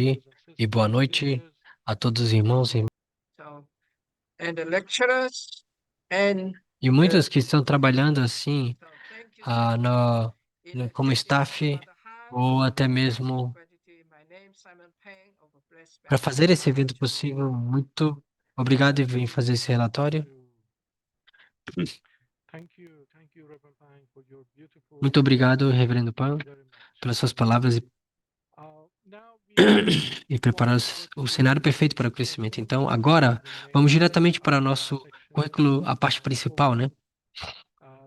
E boa noite a todos os irmãos So, and the lecturers and e muitos que estão trabalhando assim so thank you so ah, much. no, In the como case of staff Father Han, ou até Bishop of mesmo Gratitude, my name Simon Peng of the Blessed para Baptist fazer esse Church evento possível. Muito obrigado em vir fazer esse relatório. Muito obrigado, Reverendo Pan, pelas suas palavras e preparar o cenário perfeito para o crescimento. Então, agora, vamos diretamente para o nosso currículo, a parte principal, né?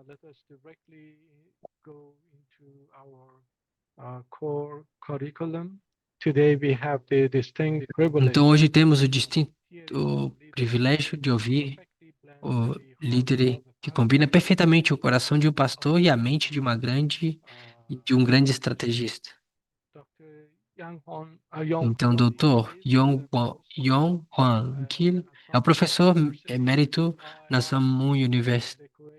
Let us directly go into our core curriculum. Today we have the distinct privilege Então, hoje temos o of distinto hearing from leaders privilégio de who ouvir perfectly blend o the heart líder of a que combina pastor perfeitamente o coração de um of pastor e a mente de um grande estrategista. Dr. Yong Então, Hwan doutor is a professor Yong Hwan Kil é o at professor Samung University. emérito na Samung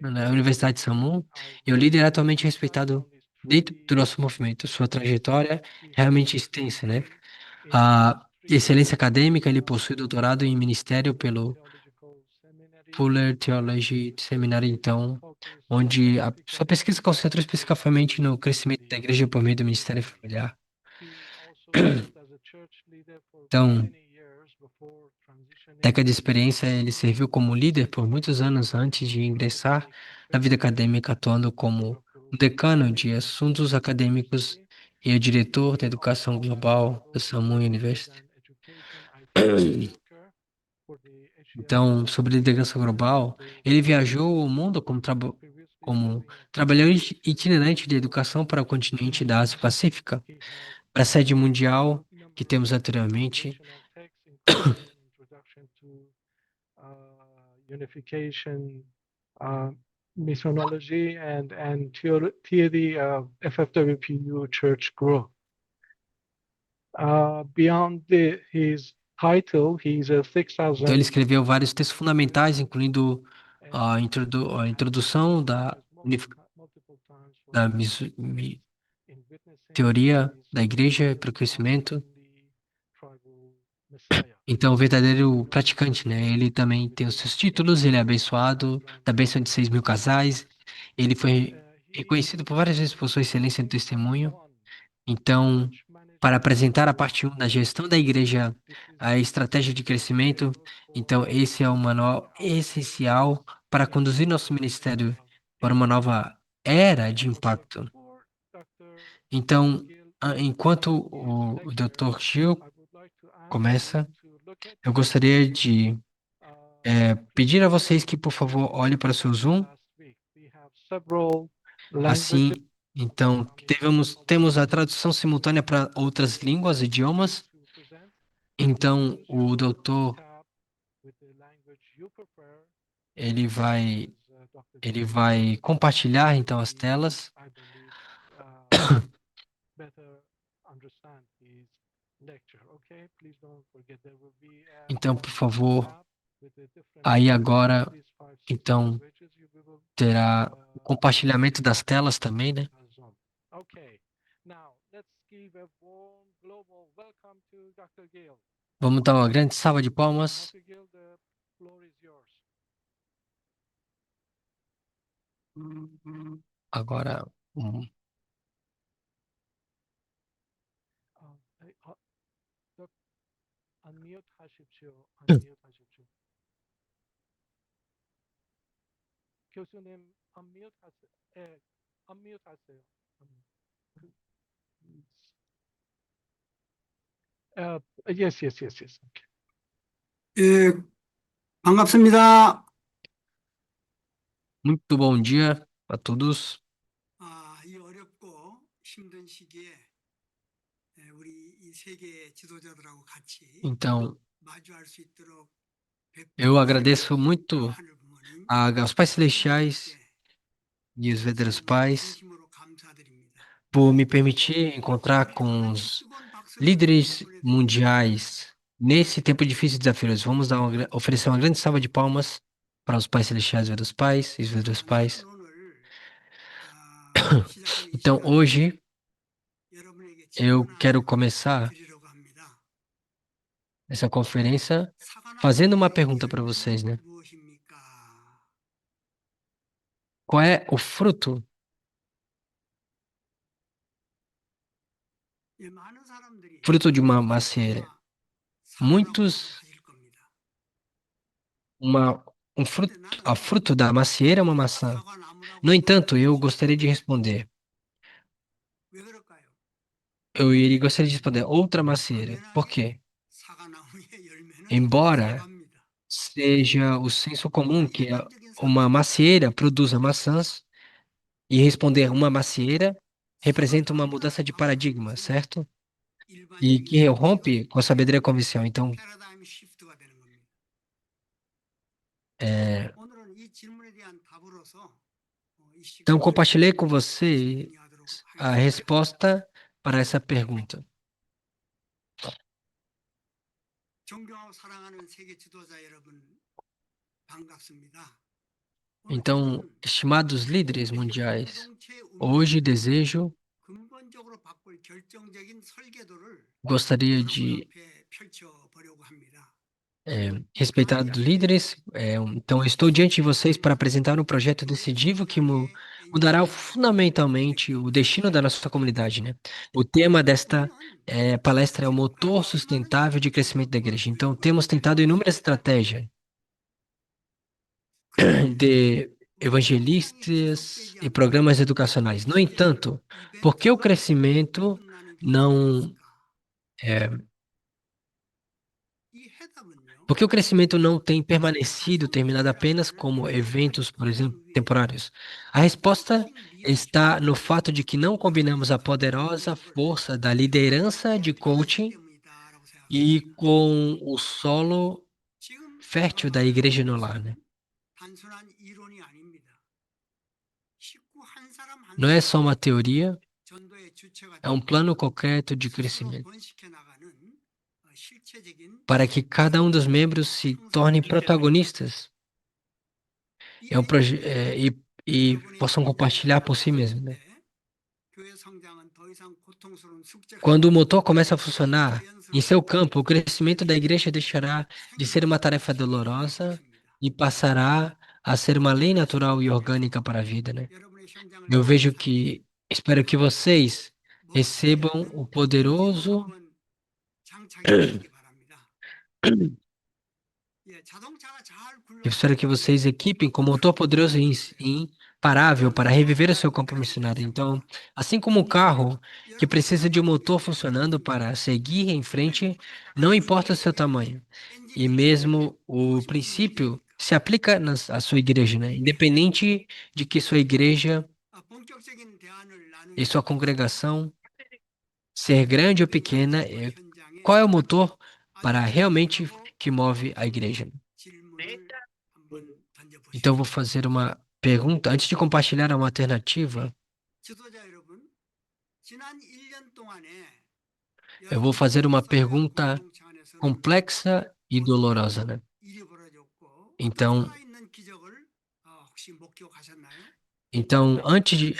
na Universidade de Samung e o I líder his atualmente respeitado background is dentro do truly nosso movimento. Sua trajetória é he has realmente a extensa, né? PhD in A ministry excelência acadêmica, ele possui from doutorado em ministério Fuller pelo Theological Seminary, Fuller Theology Seminary, então, focus onde a sua specifically pesquisa concentra on the especificamente no crescimento da family igreja por meio do ministério ministry. familiar. He also served as a church leader for Então, many years before transitioning década de experiência, ele serviu como líder por muitos anos antes de ingressar academic na vida affairs acadêmica, atuando como of um Guru decano de Nanak assuntos acadêmicos University. e o diretor da He educação also has global da traveled Samung extensively University. as an education IT speaker for the Asia Então, sobre Pacific liderança region and global, the ele Caribbean viajou o region, mundo previously como serving as the trabalhador education itinerante de educação para o continente da Ásia specialist. Pacífica, He has para a sede published mundial que numerous temos anteriormente. foundational texts, including Introduction to Unification, uh, Missionology, and Theory of FFWPU Church Growth. Beyond his title, he's a Então, ele 6,000 escreveu vários textos fundamentais, incluindo and a has introdução served da, as multiple times for da leadership in witnessing teoria his da igreja para o presence of crescimento. heavenly tribal Messiah. Então, o verdadeiro Through his praticante, né? Ele service também with tem os the seus títulos, ele é abençoado Iceland da bênção de 6.000 casais. Ele foi he reconhecido por várias vezes por sua excelência no presenting part testemunho. one, Então, church para management apresentar a parte strategy. 1 da gestão da igreja, This is a estratégia de crescimento, material então for esse é um leading manual our essencial para conduzir nosso era ministério of para uma impact. nova era de So impacto. before Dr. Então, Gill enquanto gives o lecture, Dr. Gil I would like to ask you começa, to look at eu your gostaria Zoom. de pedir a vocês que, por favor, olhem para o seu Zoom. Last week we have several languages Assim, então, temos a tradução simultânea para outras línguas, idiomas. to present. Então, Use o your doutor, tab with the language you prefer, ele vai, as Dr. ele Gill vai compartilhar, então, as we, telas. I believe, better understand his lecture. Okay, please don't forget there will be Então, por favor, tab with the different aí languages, at agora, least five, six então, languages you will terá o compartilhamento see das telas também, né? on Zoom. Okay, now let's give a warm global welcome to Dr. Gill. Vamos dar uma grande salva de palmas. Dr. Gill, the floor is yours. Agora, 저 unmute 하십시오. unmute 하십시오. 교수님 unmute 하세요. 예, unmute 하세요. Yes, yes, yes, yes. Okay. 예, 반갑습니다. muito bom dia a todos. 이 어렵고 힘든 시기에 우리 이 세계 지도자들하고 같이 Então, 마주할 수 있도록 eu agradeço muito 하늘 부모님 aos pais celestiais e os verdadeiros pais 진심으로 감사드립니다. por me permitir encontrar com os 뜨거운 박수를 líderes 보내드립니다. mundiais nesse tempo difícil e desafiador. Vamos dar oferecer uma grande salva de palmas para os pais celestiais, verdadeiros pais e os verdadeiros pais. 저는 오늘 시작하는 이 Então, 시간에 hoje 여러분에게 eu 질문 quero 하나를 começar 드리려고 합니다. essa conferência 사과나무의 fazendo uma pergunta para vocês, né? 열매는 무엇입니까? Qual é o fruto? 예, 많은 사람들이 Fruto de uma macieira. 아마 사과나무라고 Muitos, 하실 겁니다. um fruto, a fruto da macieira é uma maçã. 사과나무라고 No entanto, eu 말씀드리기 gostaria de responder. 왜 그럴까요? Gostaria de responder outra macieira. Por quê? 사과나무의 열매는 Embora 사과입니다. seja o senso comum que uma macieira produza maçãs e responder uma macieira representa uma mudança de paradigma, certo? E que rompe com a sabedoria convencional. Então, 패러다임 시프트가 되는 겁니다. é, 오늘은 이 질문에 대한 답으로서 이 então 시간을 compartilhei com você 정리하도록 a 하겠습니다. resposta para essa pergunta. 존경하고 사랑하는 세계 지도자 여러분, 반갑습니다. Então, 오늘 estimados 저는 líderes 세계 mundiais, 공동체 hoje 운영을 desejo, 근본적으로 바꿀 결정적인 설계도를 gostaria 여러분 de 앞에 펼쳐보려고 합니다. respeitados líderes, então estou diante de vocês para apresentar um projeto decisivo que mudará fundamentalmente o destino da nossa comunidade, né? O tema desta palestra é o motor sustentável de crescimento da igreja. Então, temos tentado inúmeras estratégias de evangelistas e programas educacionais. No entanto, por que o crescimento não Por que o crescimento não tem permanecido terminado apenas como eventos, por exemplo, temporários? A resposta está no fato de que não combinamos a poderosa força da liderança de coaching e com o solo fértil da igreja no lar, né? Não é só uma teoria, é um plano concreto de crescimento para que cada um dos membros se torne protagonistas e possam compartilhar por si mesmo, né? Quando o motor começa a funcionar em seu campo, o crescimento da igreja deixará de ser uma tarefa dolorosa e passará a ser uma lei natural e orgânica para a vida, né? Espero que vocês recebam o poderoso Eu espero que vocês equipem com motor poderoso e imparável para reviver o seu campo missionário. Então, assim como o carro que precisa de um motor funcionando para seguir em frente, não importa o seu tamanho. E mesmo o princípio se aplica à sua igreja, né? Independente de que sua igreja e sua congregação ser grande ou pequena, qual é o motor para realmente que move a igreja? Então, eu vou fazer uma pergunta. Antes de compartilhar uma alternativa, eu vou fazer uma pergunta complexa e dolorosa, né? Então, antes de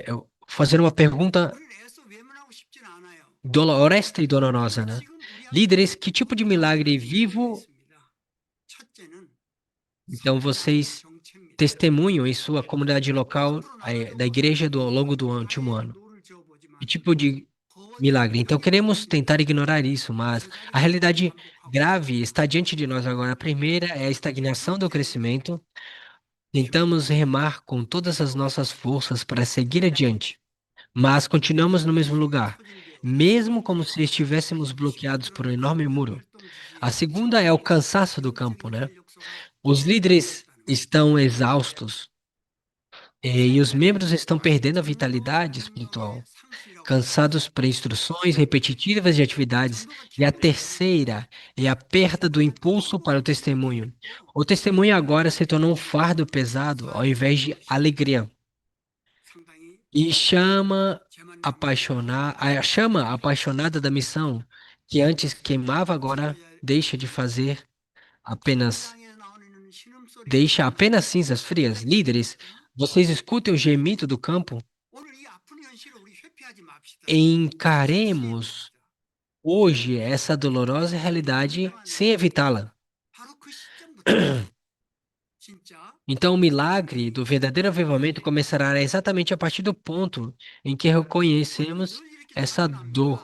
eu fazer uma pergunta honesta e dolorosa, né? Líderes, que tipo de milagre vivo então vocês testemunham em sua comunidade local da igreja ao longo do último ano? Que tipo de milagre? Então queremos tentar ignorar isso, mas a realidade grave está diante de nós agora. A primeira é a estagnação do crescimento. Tentamos remar com todas as nossas forças para seguir adiante, mas continuamos no mesmo lugar, mesmo como se estivéssemos bloqueados por um enorme muro. A segunda é o cansaço do campo, né? Os líderes estão exaustos e os membros estão perdendo a vitalidade espiritual, cansados por instruções repetitivas de atividades. E a terceira é a perda do impulso para o testemunho. O testemunho agora se tornou um fardo pesado ao invés de alegria. E a chama apaixonada da missão, que antes queimava, agora deixa apenas cinzas frias. Líderes, vocês escutem o gemido do campo? Encaremos hoje essa dolorosa realidade sem evitá-la. 바로 그 시점부터 진짜 Então, o milagre do verdadeiro avivamento começará exatamente a partir do ponto em que reconhecemos 늘 이렇게 essa 고민합니다. dor.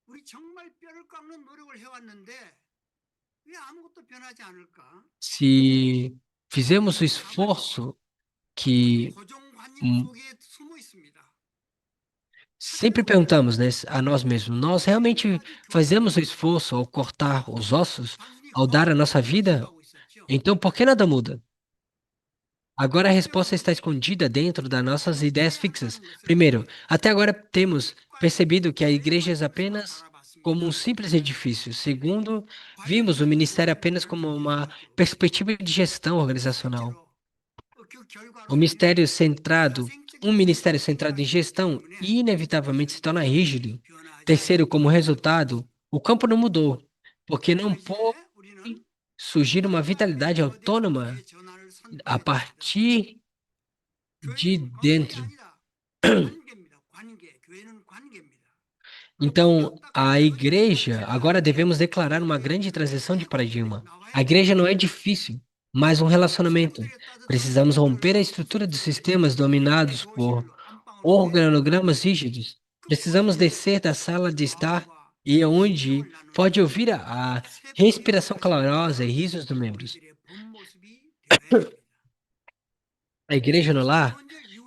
우리 정말 뼈를 깎는 노력을 해왔는데 왜 아무것도 변하지 않을까? Se fizemos o esforço que 고정관념 hum, 속에 숨어 있습니다. sempre perguntamos, né, a nós mesmos, nós realmente fazemos o esforço ao cortar os ossos, 단순히 ao dar a 허물을 nossa vida? 생각하고 있었죠. Então, por que nada muda? Agora a resposta está escondida dentro das nossas ideias fixas. Primeiro, até agora temos percebido que a igreja é apenas como um simples edifício. Segundo, vimos o ministério apenas como uma perspectiva de gestão organizacional. O mistério centrado, um ministério centrado em gestão, inevitavelmente se torna rígido. Terceiro, como resultado, o campo não mudou, porque não pôde surgir uma vitalidade autônoma a partir de dentro. Então, a igreja, agora devemos declarar uma grande transição de paradigma. A igreja não é difícil, mas um relacionamento. Precisamos romper a estrutura dos sistemas dominados por organogramas rígidos. Precisamos descer da sala de estar e onde pode ouvir a respiração calorosa e risos dos membros. A igreja no lar,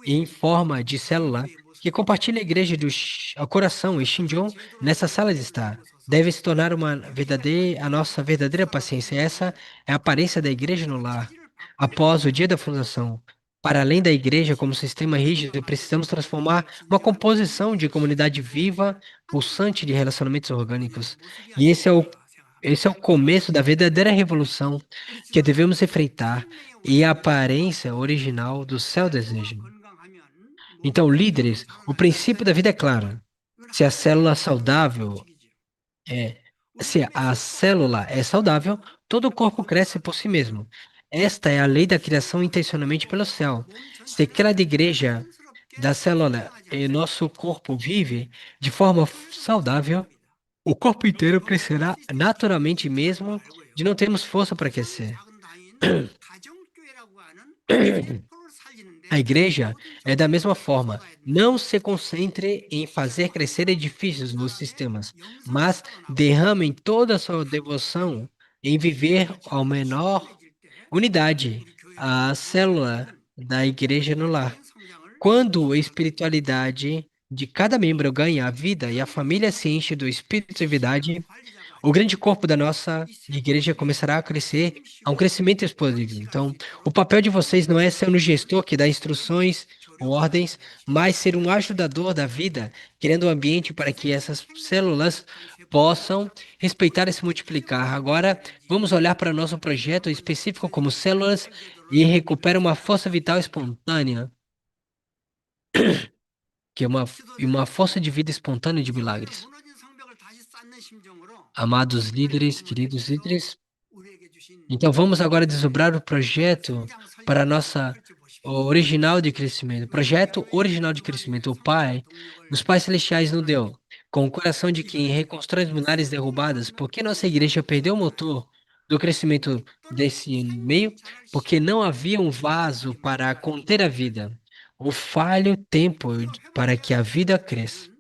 em forma de célula, que compartilha a igreja do ao coração e Shinjon nessa sala de estar, deve se tornar a nossa verdadeira paciência. Essa é a aparência da igreja no lar, após o dia da fundação. Para além da igreja como sistema rígido, precisamos transformar uma composição de comunidade viva, pulsante de relacionamentos orgânicos. E esse é o começo da verdadeira revolução que devemos enfrentar e a aparência original do céu deseja. Então, líderes, o princípio da vida é claro. Se a célula saudável é, se a célula é saudável, todo o corpo cresce por si mesmo. Esta é a lei da criação intencionalmente pelo céu. Se cada igreja da célula e nosso corpo vive de forma saudável, o corpo inteiro crescerá naturalmente mesmo de não termos força para crescer. A igreja é da mesma forma. Não se concentre em fazer crescer edifícios nos sistemas, mas derrame toda a sua devoção em viver ao menor unidade, a célula da igreja no lar. Quando a espiritualidade de cada membro ganha a vida e a família se enche do espírito de verdade, o grande corpo da nossa igreja começará a crescer, a um crescimento explosivo. Então, o papel de vocês não é ser um gestor que dá instruções ou ordens, mas ser um ajudador da vida, criando um ambiente para que essas células possam respeitar e se multiplicar. Agora, vamos olhar para nosso projeto específico como células e recuperar uma força vital espontânea, que é uma força de vida espontânea de milagres. Amados líderes, queridos líderes, então vamos agora desdobrar o projeto para a nossa original de crescimento. Projeto original de crescimento. O Pai, os pais celestiais nos deu, com o coração de quem reconstrói as muralhas derrubadas. Por que nossa igreja perdeu o motor do crescimento desse meio? Porque não havia um vaso para conter a vida. O falho tempo para que a vida crescesse.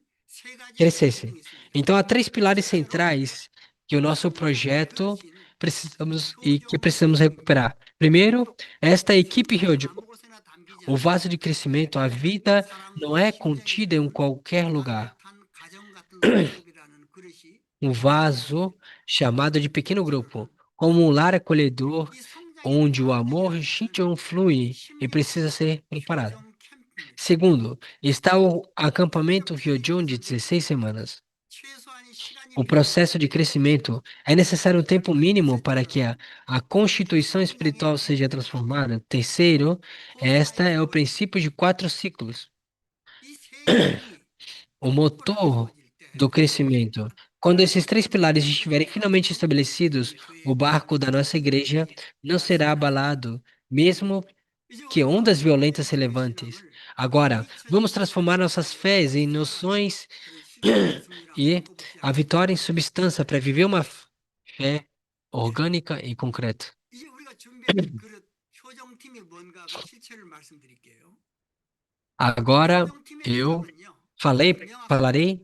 Então há três pilares centrais que o nosso projeto precisamos recuperar. Primeiro, esta equipe Hyojo. O vaso de crescimento, a vida não é contida em qualquer lugar. Um vaso chamado de pequeno grupo, como um lar acolhedor onde o amor Shinjon flui e precisa ser preparado. Segundo, está o acampamento Hyojon de 16 semanas. O processo de crescimento é necessário um tempo mínimo para que a constituição espiritual seja transformada. Terceiro, esta é o princípio de 4 ciclos. O motor do crescimento. Quando esses 3 pilares estiverem finalmente estabelecidos, o barco da nossa igreja não será abalado, mesmo que ondas violentas se levantem. Agora, vamos transformar nossas fés em noções e a vitória em substância para viver uma fé orgânica e concreta. 이제 우리가 준비한 그릇 효정팀이 뭔가 그 실체를 말씀드릴게요. Agora 효정팀의 eu 이름은요. falarei,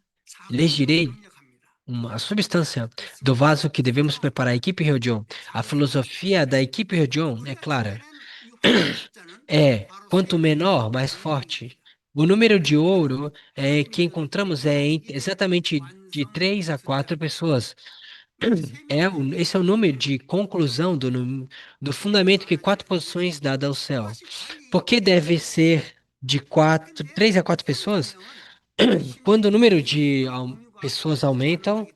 lhes direi 강력합니다. uma substância do vaso que devemos preparar. A equipe Ryojon. A filosofia da equipe Ryojon é clara. Quanto menor, mais forte. O número de ouro que encontramos exatamente de 3 a 4 pessoas. Esse é o número de conclusão do fundamento que 4 posições dá ao céu. Por que deve ser de 3 a 4 pessoas? Quando o número de pessoas aumentam,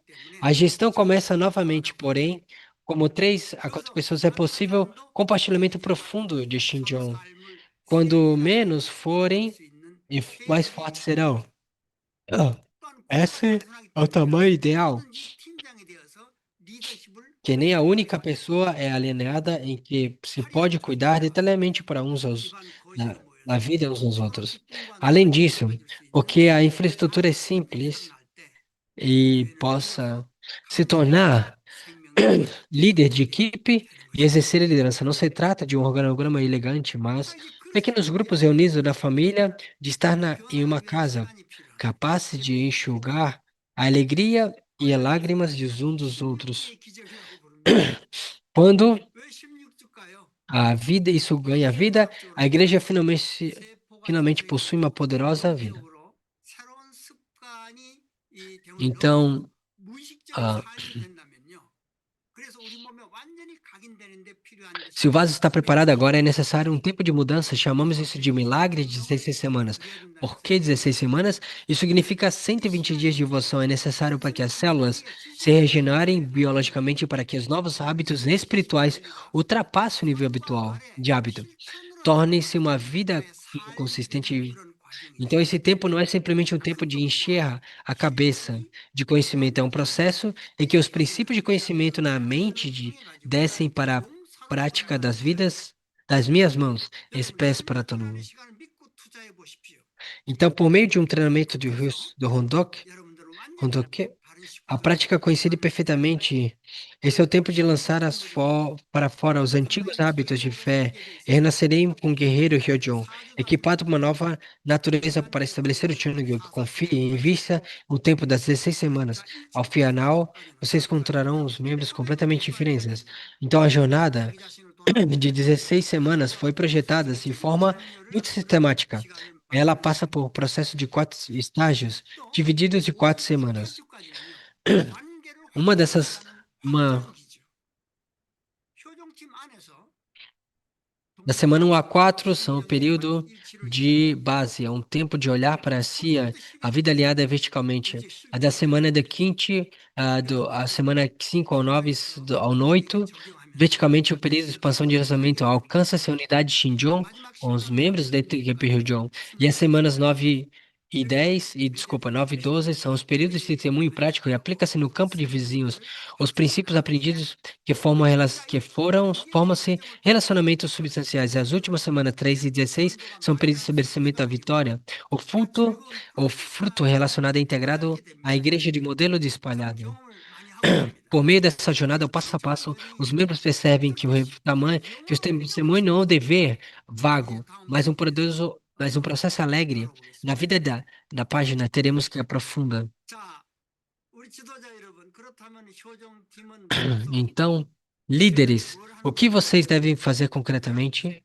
a gestão começa novamente, porém, como 3 a 4 pessoas é possível compartilhamento profundo de Xinjiang. Quando menos forem, mais fortes serão. Esse é o tamanho ideal, que nem a única pessoa é alienada em que se pode cuidar detalhadamente para na vida uns aos outros. Além disso, porque a infraestrutura é simples e possa se tornar líder de equipe e exercer a liderança. Não se trata de um organograma elegante, mas pequenos grupos reunidos da família de estar em uma casa, capazes de enxugar a alegria e as lágrimas de uns dos outros. Quando a vida, isso ganha vida, a igreja finalmente possui uma poderosa vida. Então, se o vaso está preparado agora, é necessário um tempo de mudança. Chamamos isso de milagre de 16 semanas. Por que 16 semanas? Isso significa 120 dias de devoção. É necessário para que as células se regenerem biologicamente para que os novos hábitos espirituais ultrapassem o nível habitual de hábito. Torne-se uma vida consistente. Então, esse tempo não é simplesmente um tempo de encher a cabeça de conhecimento, é um processo em que os princípios de conhecimento na mente descem para a prática das minhas mãos, espécie para todo mundo. Então, por meio de um treinamento do Hondoke, a prática conhecida perfeitamente, esse é o tempo de lançar para fora os antigos hábitos de fé e renascerei com o guerreiro Ryojon, equipado com uma nova natureza para estabelecer o Chunugyo, que confie e invista o tempo das 16 semanas. Ao final, vocês encontrarão os membros completamente diferentes. Então, a jornada de 16 semanas foi projetada de forma muito sistemática. Ela passa por um processo de 4 estágios, divididos de 4 semanas. Uma dessas, da semana 1 a 4 são o período de base, é um tempo de olhar para si, a vida alinhada verticalmente. A da semana da quinta, a semana 5 ao 9, ao 8, verticalmente o período de expansão de relacionamento alcança-se a unidade de Shinjon com os membros da equipe Ryujon. E as semanas 9 e 10, 9 e 12 são os períodos de testemunho prático e aplica-se no campo de vizinhos os princípios aprendidos formam-se relacionamentos substanciais. As últimas semanas 3 e 16 são períodos de estabelecimento da vitória. O fruto relacionado é integrado à igreja de modelo de espalhado. Por meio dessa jornada, passo a passo, os membros percebem que o testemunho não é um dever vago, mas um processo alegre. Na vida da página, teremos que aprofundar. Então, líderes, o que vocês devem fazer concretamente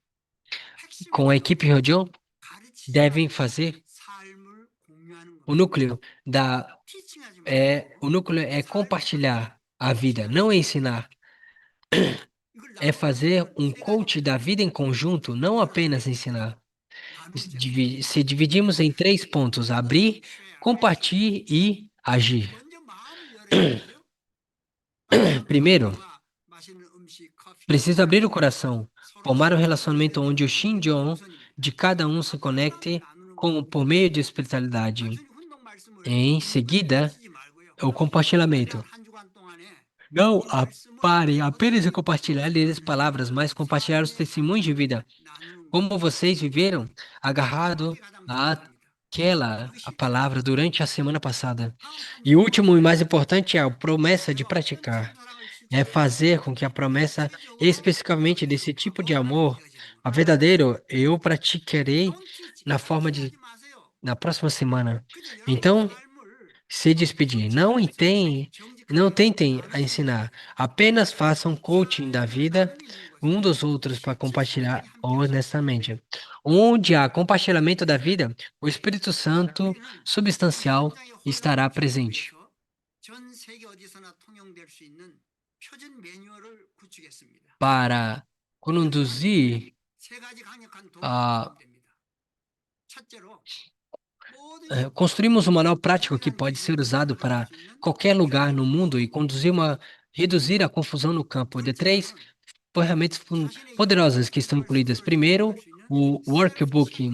com a equipe Ryojon? Devem fazer o núcleo é compartilhar a vida, não ensinar. É fazer um coach da vida em conjunto, não apenas ensinar. Se dividimos em 3 pontos: abrir, compartilhar e agir. Primeiro, preciso abrir o coração, formar um relacionamento onde o Shinjon de cada um se conecte por meio de espiritualidade. Em seguida, o compartilhamento. Não parem apenas em compartilhar as palavras, mas compartilhar os testemunhos de vida. Como vocês viveram agarrado a palavra durante a semana passada. E o último e mais importante é a promessa de praticar. É fazer com que a promessa, especificamente desse tipo de amor, a verdadeiro, eu praticarei na forma de na próxima semana. Então, se despedir. Não tentem a ensinar. Apenas façam coaching da vida um dos outros para compartilhar honestamente. Onde há compartilhamento da vida, o Espírito Santo substancial estará presente 전 세계 어디서나 통용될 수 있는 표준 매뉴얼을 구축했습니다. para conduzir 세 가지 강력한 도구가 a 포함됩니다. 첫째로 construímos um manual prático que pode ser usado para qualquer lugar no mundo e reduzir a confusão no campo. De três ferramentas poderosas que estão incluídas. Primeiro, o workbook,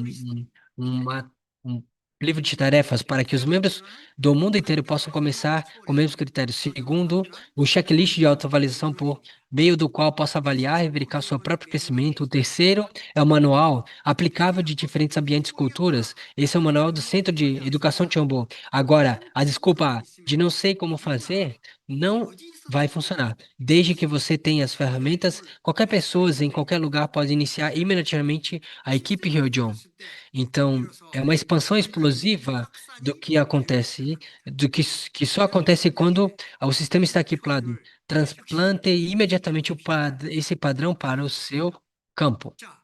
um livro de tarefas para que os membros do mundo inteiro possam começar com os mesmos critérios. Segundo, o checklist de autoavaliação por meio do qual possa avaliar e verificar seu próprio crescimento. O terceiro é o manual aplicável de diferentes ambientes e culturas. Esse é o manual do Centro de Educação Tiombo. Agora, a desculpa de não sei como fazer não vai funcionar. Desde que você tenha as ferramentas, qualquer pessoa em qualquer lugar pode iniciar imediatamente a equipe Ryojon. Então, é uma expansão explosiva do que acontece, que só acontece quando o sistema está equipado. Transplante imediatamente esse padrão para o seu campo. 자,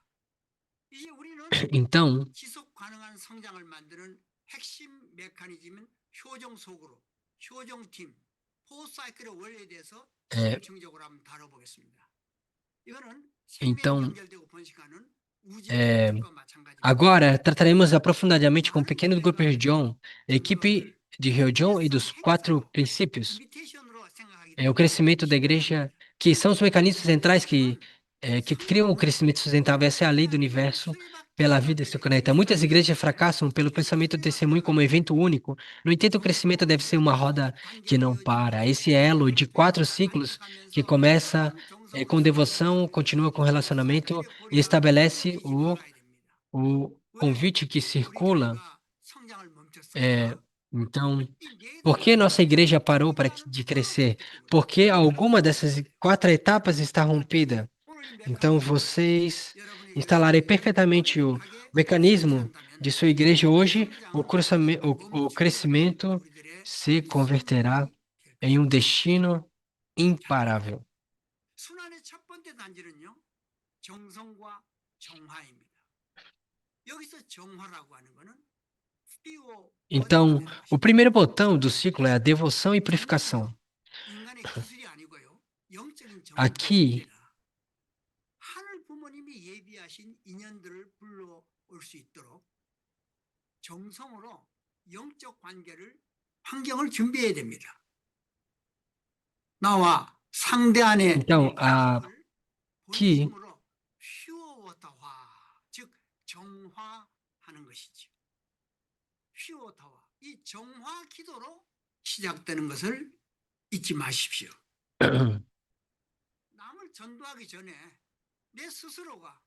이제 우리는 Então, 지속 가능한 성장을 만드는 핵심 메커니즘은 효정 속으로 효정팀 포사이클의 원리에 대해서 é, 집중적으로 한번 다뤄보겠습니다. 이거는 então, 생명이 연결되고 번식하는 우주의 é, 법칙과 마찬가지입니다. agora trataremos aprofundadamente com um pequeno grupo Ryojon, equipe de Ryojon e dos quatro princípios. 이미테이션으로 생각하기 É o 때문에 crescimento da igreja, que são os mecanismos centrais que criam o crescimento sustentável. Essa é a lei do universo pela vida se conecta. Muitas igrejas fracassam pelo pensamento do testemunho como evento único. No entanto, o crescimento deve ser uma roda que não para. Esse elo de 4 ciclos que começa com devoção, continua com relacionamento e estabelece o convite que circula. É, então, por que nossa igreja parou de crescer? Porque alguma dessas 4 etapas está rompida. Então, vocês instalarem perfeitamente o mecanismo de sua igreja hoje, o crescimento se converterá em um destino imparável. 순환의 첫 번째 단지는요, 정성과 정화입니다. 여기서 정화라고 하는 거는 피고 Então, o primeiro botão do ciclo é a devoção e purificação. 인간의 기술이 아니고요, 영적인 Aqui, 정화입니다. 하늘 부모님이 예비하신 인연들을 불러올 수 있도록 정성으로 영적 관계를 환경을 준비해야 됩니다. 나와 상대 안에 então, aqui, 본심으로 퓨어워터화, 즉 정화하는 것이죠. 퓨어워터화, 이 정화 기도로 시작되는 것을 잊지 마십시오. 남을 전도하기 전에 내 스스로가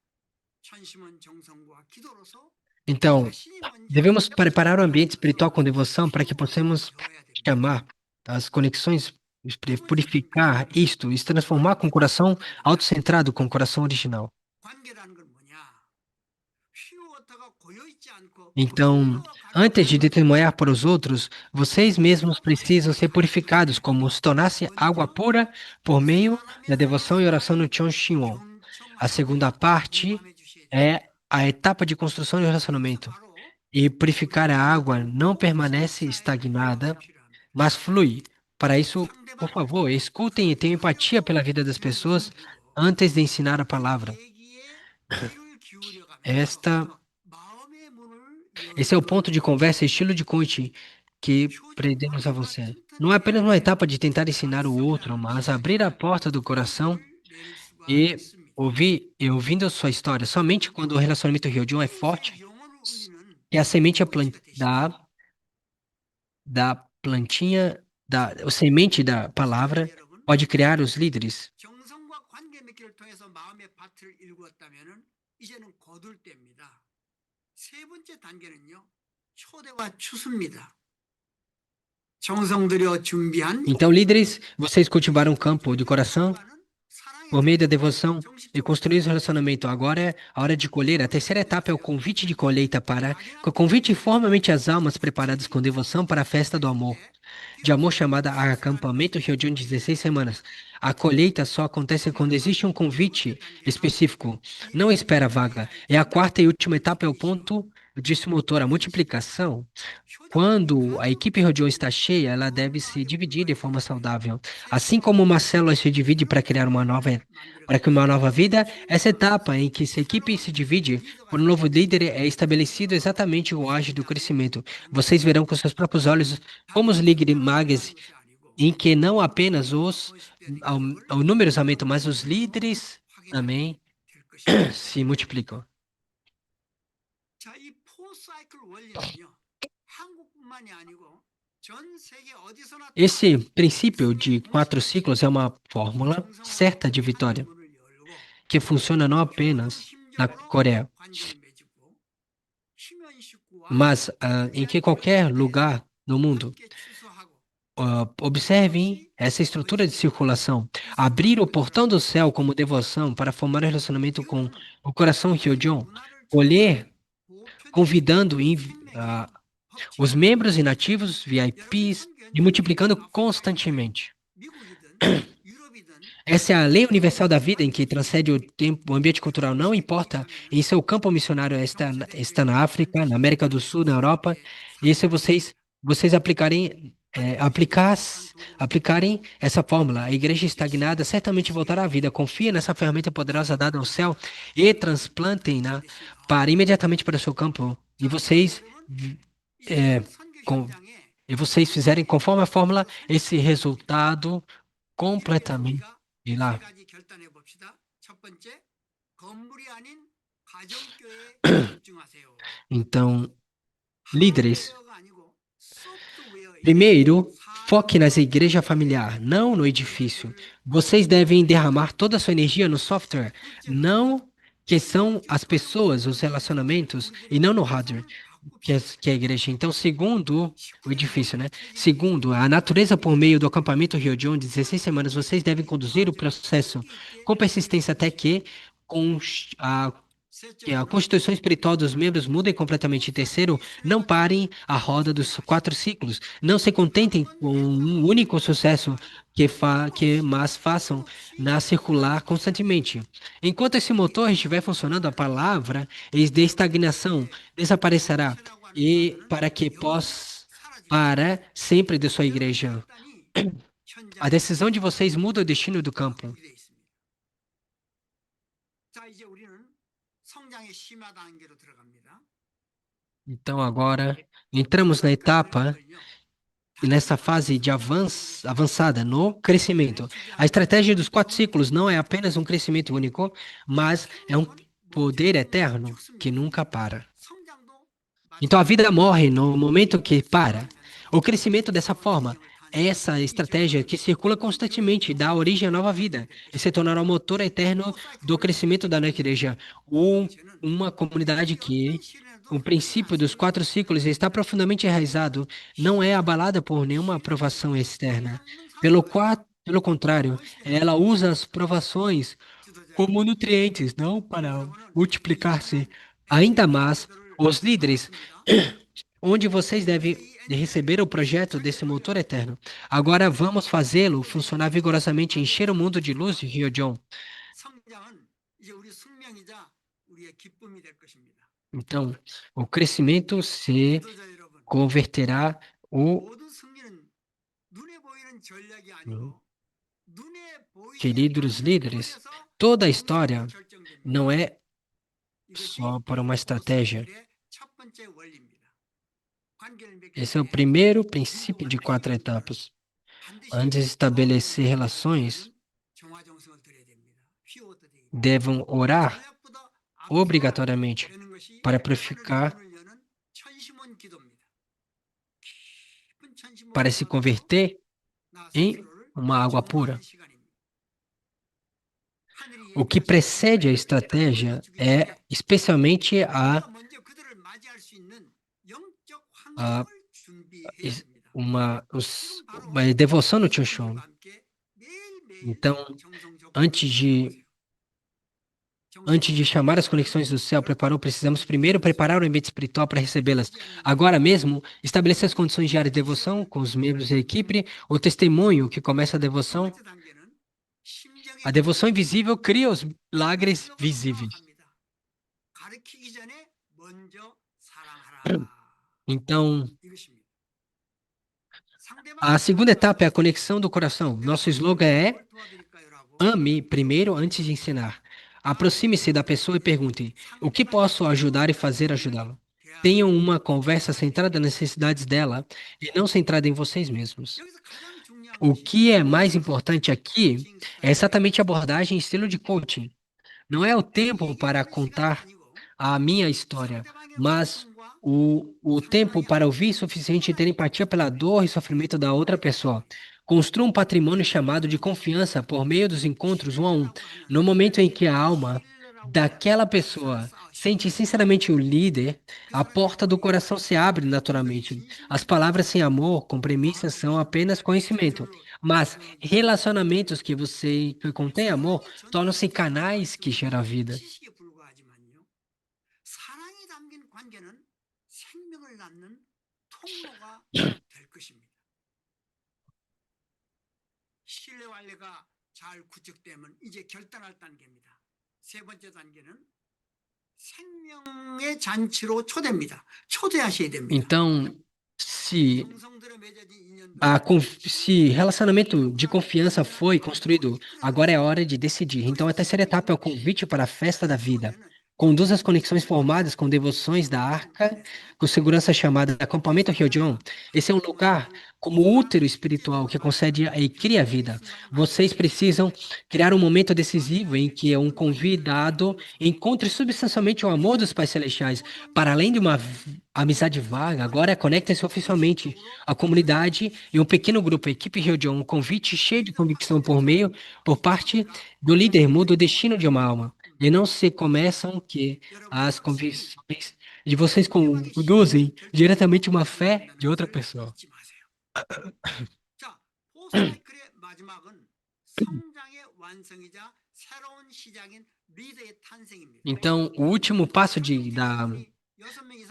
천심은 정성과 기도로서 então, 자신이 먼저 devemos preparar o ambiente 영적으로 espiritual com devoção para que possamos 배워야 됩니다. chamar as conexões, purificar isto e se transformar com o coração autocentrado com o coração original. 관계라는 건 뭐냐? 퓨어워터가 고여있지 않고 Então, antes de testemunhar para os outros, vocês mesmos precisam ser purificados, como se tornasse água pura por meio da devoção e oração no Chon Shinwon. A segunda parte é a etapa de construção de relacionamento. E purificar a água não permanece estagnada, mas flui. Para isso, por favor, escutem e tenham empatia pela vida das pessoas antes de ensinar a palavra. Esse é o ponto de conversa estilo de coaching que prendemos a você. Não é apenas uma etapa de tentar ensinar o outro, mas abrir a porta do coração e ouvindo a sua história. Somente quando o relacionamento Ryojon é forte, que a semente da plantinha, a semente da palavra pode criar os líderes. 정성과 관계 맺기를 통해서 마음의 밭을 일구었다면은 이제는 거둘 때입니다. 세 번째 단계는요, 초대와 추수입니다. 정성들여 준비한 Então, líderes, vocês cultivaram um campo de coração por meio da devoção e construir esse relacionamento. Agora é a hora de colher. A terceira etapa é o convite de colheita para que o convite formalmente as almas preparadas com devoção para a festa do amor. De amor chamada acampamento Ryojon de 16 semanas. A colheita só acontece quando existe um convite específico, não espera vaga. E a quarta e última etapa é o ponto de motor, a multiplicação. Quando a equipe Ryojon está cheia, ela deve se dividir de forma saudável. Assim como uma célula se divide para criar uma nova vida, essa etapa em que essa equipe se divide por um novo líder é estabelecido exatamente o auge do crescimento. Vocês verão com seus próprios olhos como os mages, em que não apenas os números aumentam, mas os líderes também se multiplicam. 자, 이 포사이클 원리는요. 한국뿐만이 아니고 전 세계 어디서나 Esse princípio de 4 ciclos é uma fórmula certa de vitória, que funciona não apenas na Coreia, mas em que qualquer lugar no mundo. Observem essa estrutura de circulação. Abrir o portão do céu como devoção para formar um relacionamento com o coração Ryojon. Colher, convidando os membros inativos, VIPs, e multiplicando constantemente. Essa é a lei universal da vida em que transcende o tempo, o ambiente cultural, não importa em seu campo missionário está na África, na América do Sul, na Europa, e se vocês aplicarem essa fórmula, a igreja estagnada certamente voltará à vida. Confia nessa ferramenta poderosa dada ao céu e transplantem-na imediatamente para o seu campo. E vocês fizerem conforme a fórmula, esse resultado completamente e lá. 세 가지 결단해 봅시다. 첫 번째, 건물이 아닌 가정교회에 집중하세요. Então, líderes, 하드웨어가 아니고 소프트웨어에 primeiro, foque nessa igreja familiar, não no edifício. Vocês devem derramar toda a sua energia no software, não que são as pessoas, os relacionamentos, e não no hardware, que é a igreja. Então, segundo o edifício, né? Segundo, a natureza por meio do acampamento Ryojon de 16 semanas, vocês devem conduzir o processo com persistência até com que a constituição espiritual dos membros mude completamente. E terceiro, não parem a roda dos 4 ciclos. Não se contentem com um único sucesso, mas façam-na circular constantemente. Enquanto esse motor estiver funcionando, a palavra de estagnação desaparecerá. E para sempre de sua igreja. A decisão de vocês muda o destino do campo. 자, 이제 우리는 성장의 심화 단계로 들어갑니다. Então agora entramos na etapa, nessa fase de avançada no crescimento. A estratégia dos 4 ciclos não é apenas um crescimento único, mas é um poder eterno que nunca para. Então a vida morre no momento que para. O crescimento dessa forma, essa estratégia que circula constantemente, dá origem à nova vida e se tornará o motor eterno do crescimento da nova igreja. Uma comunidade que o princípio dos 4 ciclos está profundamente enraizado, não é abalada por nenhuma aprovação externa. Pelo contrário, ela usa as provações como nutrientes, não para multiplicar-se. Ainda mais, os líderes, onde vocês devem receber o projeto desse motor eterno. Agora vamos fazê-lo funcionar vigorosamente, encher o mundo de luz de Ryojon. 성장은 이제 우리 숙명이자 우리의 기쁨이 될 것입니다. Então, o crescimento se 지도자 여러분, converterá 모든 승리는 눈에 보이는 전략이 아니고 눈에 보이지 queridos 않는 líderes, 곳에서 toda a história 결정됩니다. não é 이것이 só por uma estratégia. 포스트의 첫 번째 원리입니다. 관계를 맺기 Esse é o 전에 primeiro princípio de 4 etapas. 반드시 Antes de estabelecer relações, 정화정성을 드려야 됩니다. 피워도 되겠다. devem orar 전략보다 obrigatoriamente 되는 것이 para purificar, 하늘의 문을 여는 천심원 기도입니다. 깊은 천심원을 para se 통해서 converter 나 em 스스로를 uma água pura. 정화하는 시간입니다. 하늘이 O que precede a estratégia é especialmente 우리가 a 먼저 그들을 맞이할 수 있는 영적 ah, 정성을 준비해야 es- 됩니다. uma devoção no Choshon. 성령과 함께 매일매일 Então, 정성 조건을 antes de, 정성 antes de chamar as conexões do céu, precisamos primeiro preparar o ambiente espiritual para recebê-las. Agora mesmo, estabelecer as condições diárias de devoção com os membros da equipe, o testemunho que começa a 두 devoção. 번째 단계는 심정의 A devoção invisível cria os milagres 감정으로 visíveis. 파악합니다. 가르치기 전에 먼저 사랑하라. Então, 이것입니다. a segunda etapa é a conexão do coração. Nosso slogan é ame primeiro antes de ensinar. Aproxime-se da pessoa e pergunte: o que posso ajudar e fazer ajudá-la? Tenham uma conversa centrada nas necessidades dela e não centrada em vocês mesmos. O que é mais importante aqui é exatamente a abordagem e estilo de coaching. Não é o tempo para contar a minha história, mas o tempo para ouvir suficiente e ter empatia pela dor e sofrimento da outra pessoa. Construa um patrimônio chamado de confiança por meio dos encontros um a um. No momento em que a alma daquela pessoa sente sinceramente o líder, a porta do coração se abre naturalmente. As palavras sem amor, com premissas, são apenas conhecimento. Mas relacionamentos que contêm amor tornam-se canais que geram a vida. 지식에 불과하지만요. 사랑이 담긴 관계는 생명을 낳는 통로가 될 것입니다. 신뢰 관계가 잘 구축되면 이제 결단할 단계입니다. 세 번째 단계는 생명의 잔치로 초대입니다. 초대하셔야 됩니다. Então, se 정성들에 맺어진 인연들, se relacionamento de confiança foi construído, agora é a hora de decidir. Então, a terceira etapa é o convite para a festa da vida. Conduza as conexões formadas com devoções da arca, com segurança chamada de acampamento Ryojon. Esse é um lugar como útero espiritual que concede e cria a vida. Vocês precisam criar um momento decisivo em que um convidado encontre substancialmente o amor dos Pais Celestiais. Para além de uma amizade vaga, agora conectem-se oficialmente à comunidade e um pequeno grupo, a equipe Ryojon, um convite cheio de convicção por parte do líder muda o destino de uma alma. E não se começam que as convicções de vocês conduzem diretamente uma fé de outra pessoa. 잊지 마세요. 자, 포사이클의 마지막은 성장의 완성이자 새로운 시작인 리더의 탄생입니다. Então, o último passo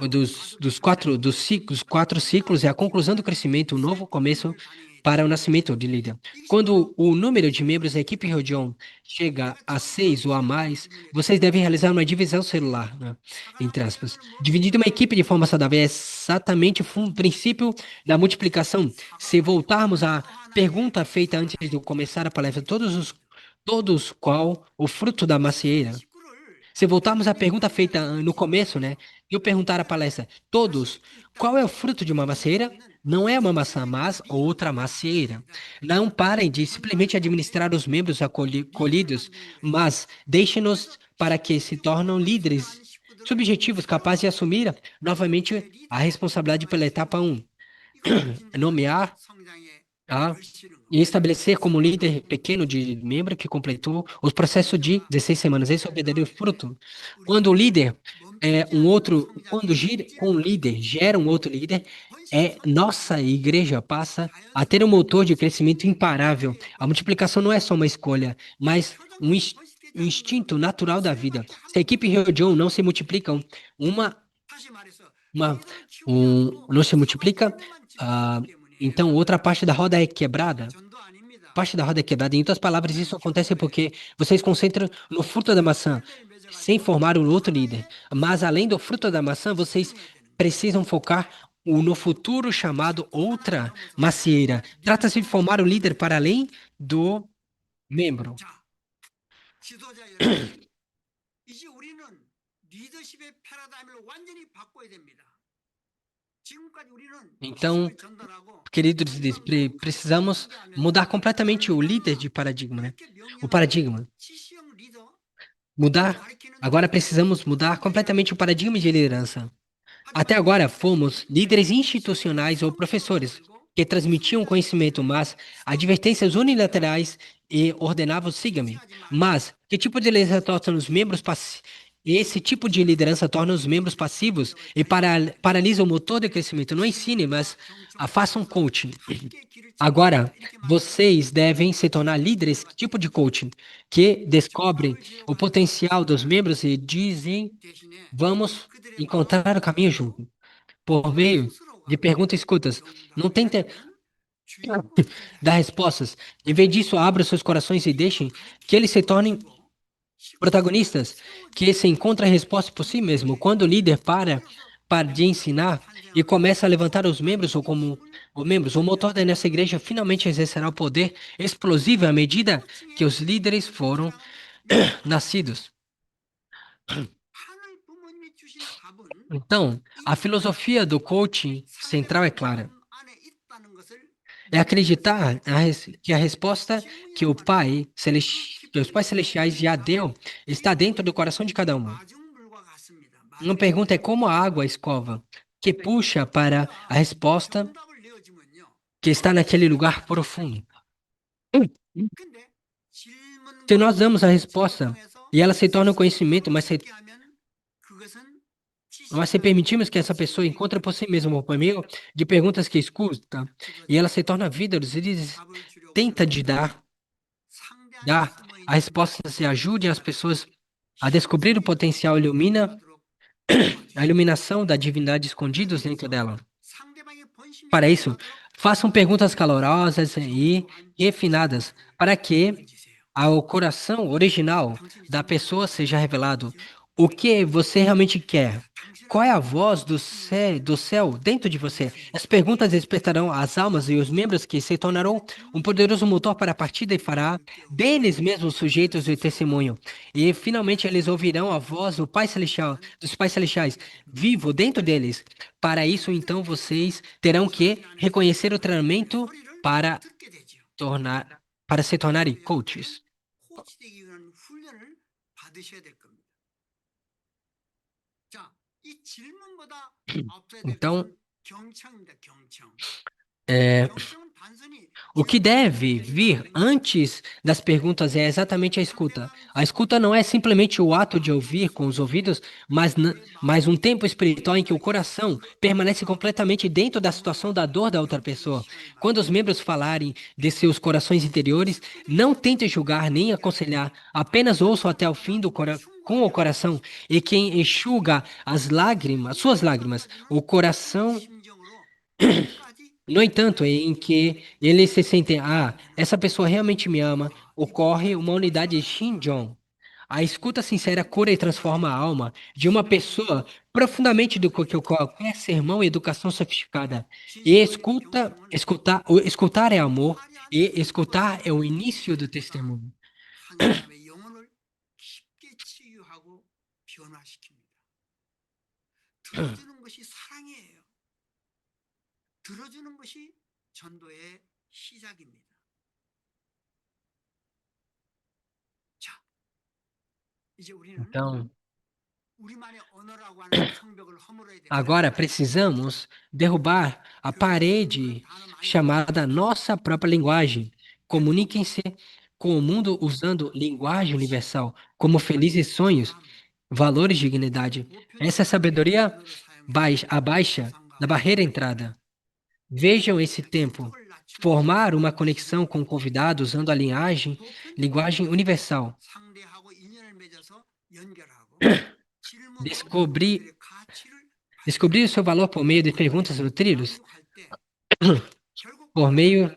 dos quatro ciclos é a conclusão do crescimento, um novo começo para o nascimento de líder. Quando o número de membros da equipe Rodion chega a 6 ou a mais, vocês devem realizar uma divisão celular, né? Entre aspas. Dividir uma equipe de forma saudável é exatamente o princípio da multiplicação. Se voltarmos à pergunta feita antes de começar a palestra, todos qual o fruto da macieira? Se voltarmos à pergunta feita no começo, né? E eu perguntar à palestra, todos, qual é o fruto de uma macieira? Não é uma maçã, mas outra macieira. Não parem de simplesmente administrar os membros colhidos, mas deixem-nos para que se tornem líderes subjetivos capazes de assumir novamente a responsabilidade pela etapa 1. Nomear e estabelecer como líder pequeno de membro que completou os processos de 16 semanas. Esse é o verdadeiro fruto. Quando o líder um líder gera um outro líder, nossa igreja passa a ter um motor de crescimento imparável. A multiplicação não é só uma escolha, mas um instinto natural da vida. Se a equipe Ryojon não se multiplica, não se multiplica, então outra parte da roda é quebrada. Parte da roda é quebrada. Em outras palavras, isso acontece porque vocês concentram no fruto da maçã, sem formar um outro líder. Mas além do fruto da maçã, vocês precisam focar no futuro chamado outra macieira. Trata-se de formar um líder para além do membro. 지도자 여러분, 이제 우리는 리더십의 패러다임을 완전히 바꿔야 됩니다. 지금까지 우리는 Então, 지식을 전달하고 queridos líderes, precisamos mudar completamente o líder de paradigma, né? O paradigma. 지시형 리더 Agora precisamos mudar completamente o paradigma de liderança. Até agora fomos líderes institucionais ou professores que transmitiam conhecimento, mas advertências unilaterais e ordenavam siga-me. Mas que tipo de liderança torna os membros Esse tipo de liderança torna os membros passivos e paralisa o motor de crescimento. Não ensine, mas faça um coaching. Agora, vocês devem se tornar líderes, tipo de coaching, que descobrem o potencial dos membros e dizem, vamos encontrar o caminho junto, por meio de perguntas e escutas. Não tente dar respostas. Em vez disso, abra seus corações e deixem que eles se tornem protagonistas, que se encontrem a resposta por si mesmo. Quando o líder para de ensinar e começa a levantar os membros ou como os membros, o motor da nossa igreja finalmente exercerá o poder explosivo à medida que os líderes foram nascidos. Então, a filosofia do coaching central é clara. É acreditar que a resposta que que os pais celestiais já deu está dentro do coração de cada um. Uma pergunta é como a água escova, que puxa para a resposta que está naquele lugar profundo. Se nós damos a resposta e ela se torna um conhecimento, mas se permitimos que essa pessoa encontre por si mesma por meio de perguntas que escuta, e ela se torna líderes, eles tenta de dar a resposta se ajude as pessoas a descobrir o potencial a iluminação da divindade escondidos dentro dela. Para isso, façam perguntas calorosas e refinadas para que ao coração original da pessoa seja revelado o que você realmente quer. Qual é a voz do céu dentro de você? As perguntas despertarão as almas e os membros que se tornarão um poderoso motor para a partida e fará deles mesmos sujeitos de testemunho. E finalmente eles ouvirão a voz do Pai Celestial, dos Pais Celestiais, vivo dentro deles. Para isso, então, vocês terão que reconhecer o treinamento para para se tornarem coaches. Então, o que deve vir antes das perguntas é exatamente a escuta. A escuta não é simplesmente o ato de ouvir com os ouvidos, mas um tempo espiritual em que o coração permanece completamente dentro da situação da dor da outra pessoa. Quando os membros falarem de seus corações interiores, não tente julgar nem aconselhar, apenas ouçam até o fim com o coração. E quem enxuga suas lágrimas, o coração. No entanto, em que eles se sentem, essa pessoa realmente me ama, ocorre uma unidade de Shinjon. A escuta sincera cura e transforma a alma de uma pessoa profundamente do que qualquer sermão e educação sofisticada. E escutar é amor, e escutar é o início do testemunho. 들어주는 것이 전도의 시작입니다. 자, 이제 우리는 Então, 우리만의 언어라고 하는 성벽을 허물어야 됩니다. agora precisamos derrubar a parede chamada nossa própria linguagem. Comuniquem-se com o mundo usando linguagem universal, como felizes sonhos, valores de dignidade. Essa é a sabedoria abaixo da barreira entrada. Vejam esse tempo. Formar uma conexão com o convidado usando a linguagem universal. Descobrir o seu valor por meio de perguntas no trilhos. Por meio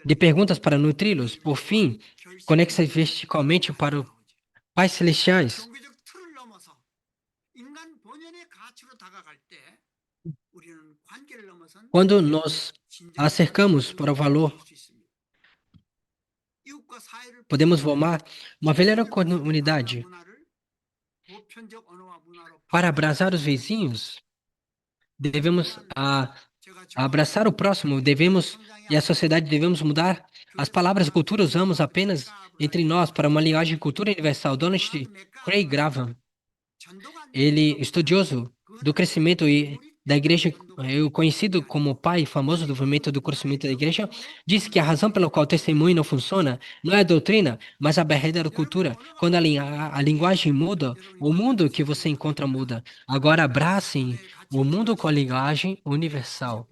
de perguntas para nutri-los. Por fim, conecte-se verticalmente para os Pais Celestiais. Quando nós acercamos para o valor, podemos formar uma verdadeira comunidade. Para abraçar os vizinhos, devemos abraçar o próximo, e a sociedade devemos mudar. As palavras cultura usamos apenas entre nós para uma linguagem de cultura universal. Donald Craig Graham, ele estudioso do crescimento e da igreja, conhecido como o pai famoso do movimento do crescimento da igreja, disse que a razão pela qual o testemunho não funciona não é a doutrina, mas a barreira da cultura. Quando a linguagem muda, o mundo que você encontra muda. Agora abracem o mundo com a linguagem universal.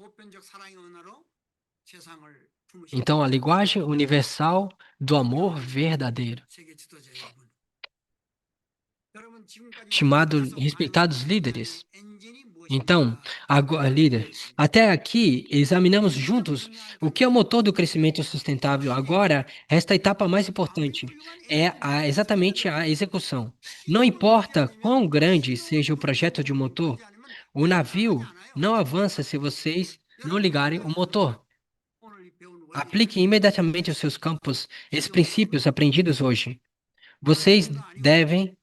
Então, a linguagem universal do amor verdadeiro. Chamado respeitados líderes. Então, agora, líder, até aqui examinamos juntos o que é o motor do crescimento sustentável. Agora, esta etapa mais importante é exatamente a execução. Não importa quão grande seja o projeto de um motor, o navio não avança se vocês não ligarem o motor. Aplique imediatamente aos seus campos esses princípios aprendidos hoje. Vocês devem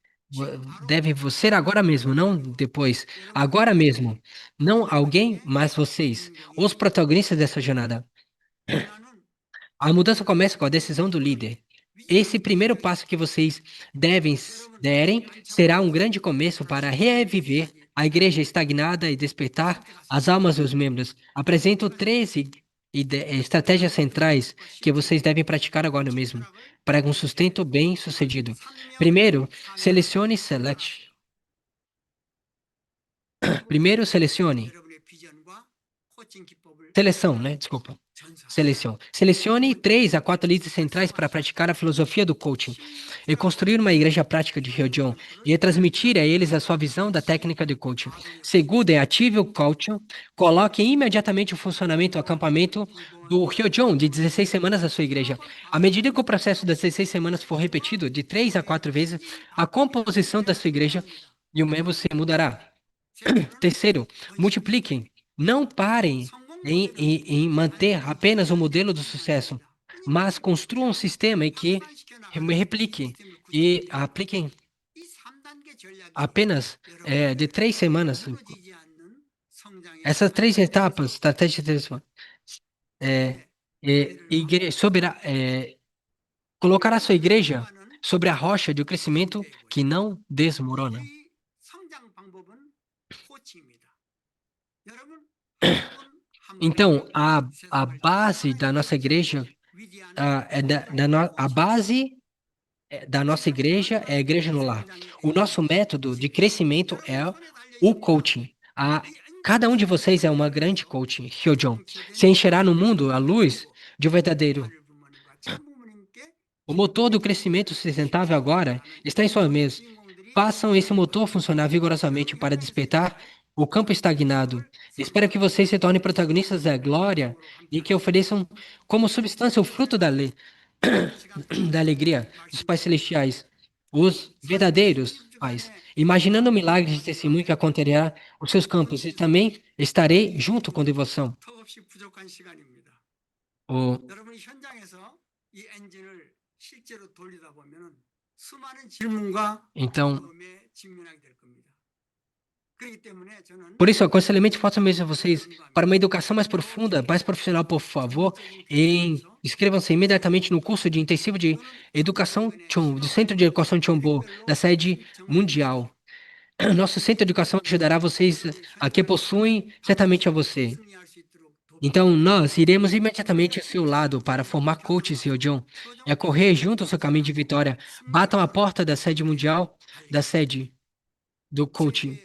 ser agora mesmo, não depois. Agora mesmo. Não alguém, mas vocês. Os protagonistas dessa jornada. A mudança começa com a decisão do líder. Esse primeiro passo que vocês derem será um grande começo para reviver a igreja estagnada e despertar as almas dos membros. Apresento 13 estratégias centrais que vocês devem praticar agora mesmo para um sustento bem-sucedido. Primeiro, selecione select. Primeiro, selecione. Seleção, né? Desculpa. Selecione 3 a 4 líderes centrais para praticar a filosofia do coaching e construir uma igreja prática de Hyojon e transmitir a eles a sua visão da técnica de coaching. Segundo, ative o coaching, coloque imediatamente o funcionamento do acampamento do Hyojon de 16 semanas na sua igreja. À medida que o processo das 16 semanas for repetido de 3 a 4 vezes, a composição da sua igreja e o membro se mudará. Terceiro, multipliquem. Não parem em manter apenas o modelo do sucesso, mas construam um sistema em que repliquem e apliquem apenas de 3 semanas. Essas 3 etapas, estratégia de 3 semanas, colocar a sua igreja sobre a rocha de um crescimento que não desmorona. Então, a base da nossa igreja, a base da nossa igreja é a igreja no lar. O nosso método de crescimento é o coaching. Cada um de vocês é uma grande coaching, Hyojon. Se encherá no mundo a luz de um verdadeiro. O motor do crescimento sustentável agora está em suas mãos. Façam esse motor funcionar vigorosamente para despertar o campo estagnado. Espero que vocês se tornem protagonistas da glória e que ofereçam como substância o fruto da lei, da alegria dos pais celestiais, os verdadeiros pais. Imaginando o milagre de testemunho que acontecerá nos seus campos, e também estarei junto com devoção. O- 여러분이 현장에서 이 엔진을 실제로 돌리다 보면은 수많은 질문과 Então, 어려움에 직면하게 될 겁니다. 그렇기 때문에 저는 por isso, aconselhamento faço mesmo a vocês para uma educação mais profunda, mais profissional, por favor, inscrevam-se imediatamente no curso de intensivo de educação do Centro de Educação Chombo, da sede mundial. Nosso centro de educação ajudará vocês a que possuem certamente a você. 승리할 수 있도록 Então, nós iremos imediatamente ao seu lado para formar coaches, Hyojon, e a correr junto ao seu caminho de vitória. Batam a porta da sede mundial, da sede do coaching.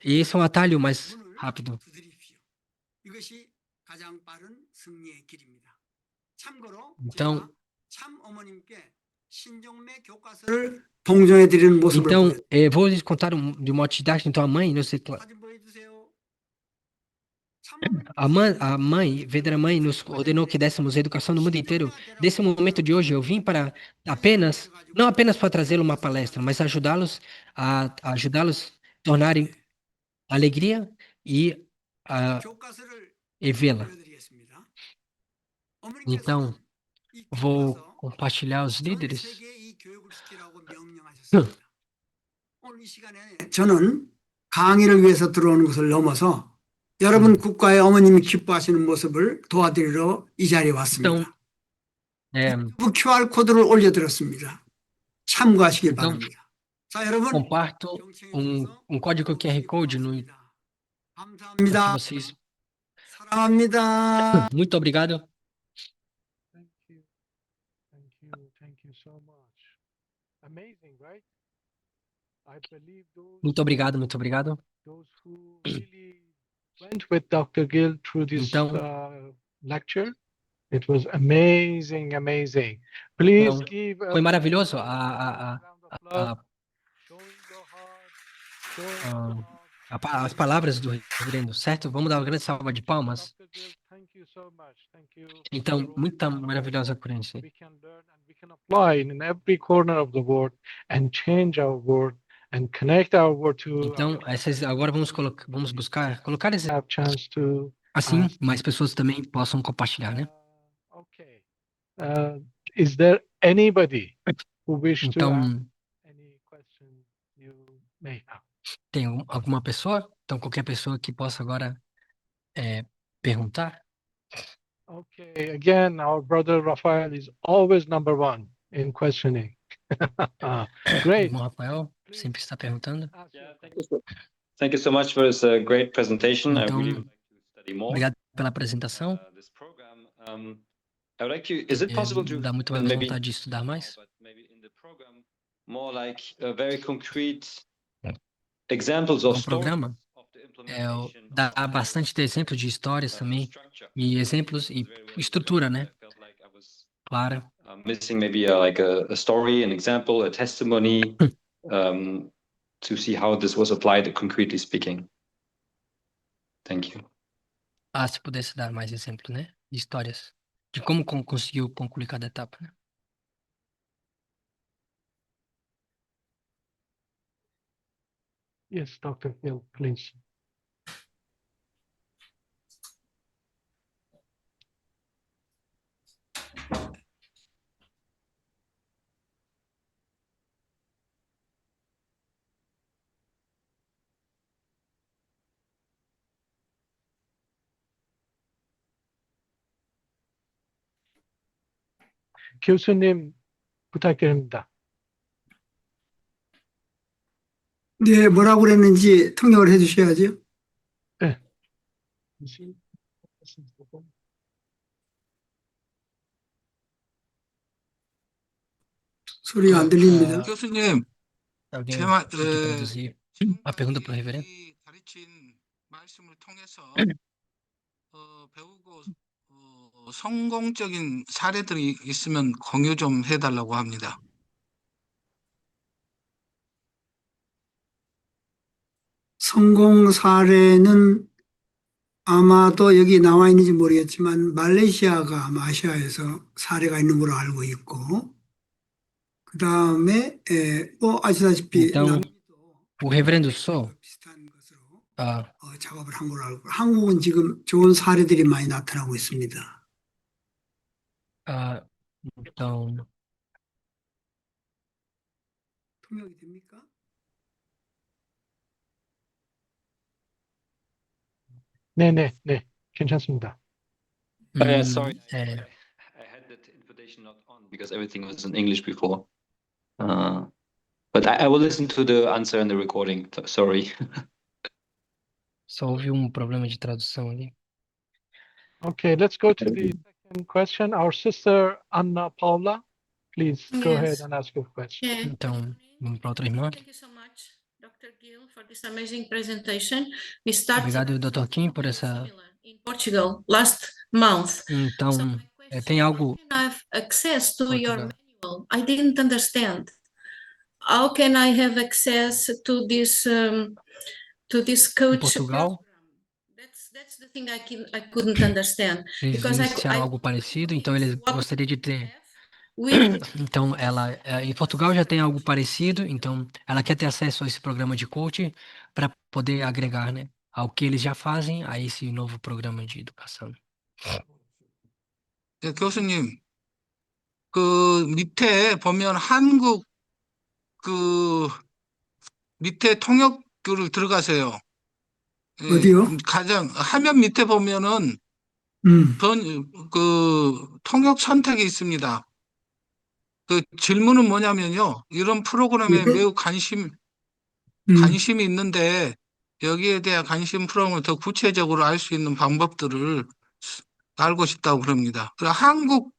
E esse é um atalho mais rápido. 두드립시오. 이것이 가장 빠른 승리의 길입니다. 참고로 Então, 제가 참 어머님께 신종매 교과서를 동정해 드리는 모습을 então 보여드립니다. vou lhes contar de modo didático. Então, a mãe, não sei, 사진 보여주세요. 참 a mãe, verdadeira mãe, nos ordenou que dessemos educação no mundo inteiro. Desse momento de hoje, eu vim para não apenas para trazê-lo uma palestra, mas a ajudá-los a tornarem alegria a 교과서를 vê-la. 보여드리겠습니다. 어머니께서 Então, 이 vou 교과서 compartilhar aos 전 líderes. 세계에 이 교육을 시키라고 명령하셨습니다. 오늘 이 시간에 저는 강의를 위해서 들어오는 것을 넘어서 여러분 국가의 어머님이 기뻐하시는 모습을 도와드리러 이 자리에 왔습니다. É, 그 QR 코드를 올려드렸습니다. 참고하시길 Então, 바랍니다. 자, 여러분 comparto um código QR Code no. 감사합니다. vocês. 사랑합니다. Muito obrigado. Thank you. Thank you. Thank you so much. Amazing, right? I believe Muito obrigado, muito obrigado. those who really went with Dr. Gill through this Então, lecture, it was amazing, amazing. Please então give foi maravilhoso round of applause, a, showing your heart, showing a, your love. as palavras do reverendo, certo? Vamos dar uma grande salva de palmas. Dr. Gill, thank you so much. Thank you for Então, all muita the maravilhosa ocorrência. we can learn and we can apply in every corner of the world and change our world and connect our world to Então, agora vamos buscar colocar esses have chance to assim, mais pessoas também possam compartilhar, né? okay. Is there anybody who wish to ask Então, any question you may have? tem alguma pessoa? Então, qualquer pessoa que possa agora perguntar. Okay, again, our brother Rafael is always number one in questioning. O Great. irmão Rafael sempre está perguntando. Ask your Yeah, question. thank you so much for this great presentation. I really Então, would like to study more obrigado pela apresentação. this program. I would like to. Is it possible to Dá muito mais maybe vontade de estudar mais. but maybe in the program more like very concrete examples of No programa, stories of the implementation dá of bastante de exemplos de histórias também, structure. e exemplos e estrutura, né? I felt like I was Clara. missing maybe like a story, an example, a testimony, to see how this was applied, concretely speaking. Thank you. Ah, se pudesse dar mais exemplos, né? De histórias. De como conseguiu concluir cada etapa, né? Yes, Dr. Hill, please. 교수님 부탁드립니다. 네, 뭐라고 그랬는지 통역을 해주셔야죠. 소리가 안 들립니다. 교수님, Alguém 제가 tem que traduzir a pergunta para o reverendo? 가르친 말씀을 통해서 배우고 성공적인 사례들이 있으면 공유 좀 해달라고 합니다. 성공 사례는 아마도 여기 나와 있는지 모르겠지만 말레이시아가 아마 아시아에서 사례가 있는 걸로 알고 있고 그 다음에 뭐 아시다시피 Então, 남미도 o reverendo Sou, 비슷한 것으로 ah, 작업을 한 걸로 알고 한국은 지금 좋은 사례들이 많이 나타나고 있습니다. então, 통역이 됩니까? 네, 괜찮습니다. Yeah, sorry. é, I had that invitation not on because everything was in English before. But I will listen to the answer in the recording. Sorry. só houve problema de tradução ali. Okay, let's go to the second question. Our sister Anna Paula, please go ahead Yes. and ask your question. Yeah, good Então, morning. vamos para outra irmã. Thank you so much, Dr. Gill, for this amazing presentation. We started Obrigado, Dr. Kim, por essa. similar in Portugal last month. Então, So my question tem is, algo. how can I have access to your Portugal. manual? I didn't understand. How can I have access to this coach Portugal? program? That's the thing I couldn't understand. Eles Because iniciaram algo parecido, então eles gostariam de ter. With Então, ela em Portugal já tem algo parecido, então ela quer ter acesso a esse programa de coaching para poder agregar, né, ao que eles já fazem a esse novo programa de educação. 네, 교수님, 그 밑에 보면 한국 그 밑에 통역교를 들어가세요. 예, 어디요? 가장 화면 밑에 보면은 그 통역 선택이 있습니다. 그 질문은 뭐냐면요. 이런 프로그램에 네. 매우 관심이 있는데 여기에 대한 관심 프로그램을 더 구체적으로 알 수 있는 방법들을 알고 싶다고 그럽니다. 그래서 한국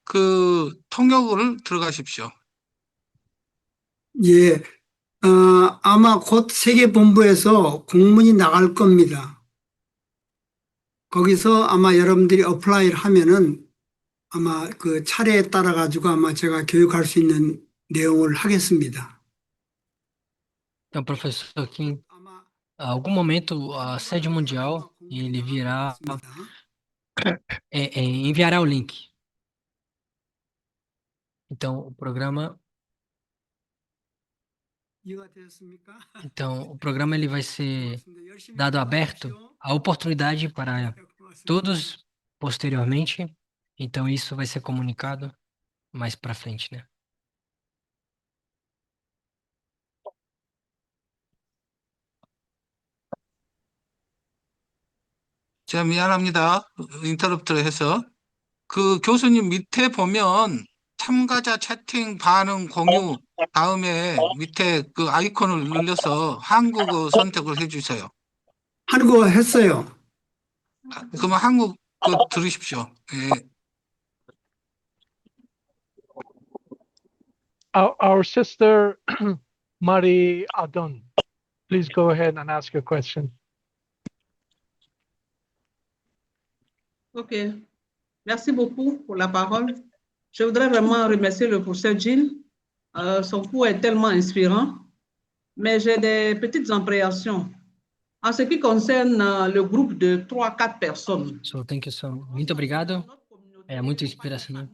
그 통역을 들어가십시오. 예, 아마 곧 세계본부에서 공문이 나갈 겁니다. 거기서 아마 여러분들이 어플라이를 하면은 아마 그 차례에 따라 가지고 아마 제가 교육할 수 있는 내용을 하겠습니다. Então, professor Kim, 아마 a algum momento a sede mundial ele virá, enviará o link. Então, o programa, 이해가 되었습니까? então, o programa ele vai ser 고맙습니다. 열심히 dado aberto 공부하십시오. a oportunidade para 고맙습니다. todos posteriormente. Então, isso vai ser comunicado mais para frente, né? 제가 미안합니다. 인터럽트를 해서. 그 교수님 밑에 보면 참가자 채팅 반응 공유 다음에 밑에 그 아이콘을 눌러서 한국어 선택을 해주세요. 한국어 했어요. 그러면 한국 그 들으십시오. 예. Our sister Marie Adon, please go ahead and ask your question. Ok, merci beaucoup pour la parole. Je voudrais vraiment remercier le professeur Gilles. Son cours est tellement inspirant, mais j'ai des petites appréhensions. En ce qui concerne le groupe de 3-4 personnes, So, thank you so much. Muito obrigado. É muito inspiracional.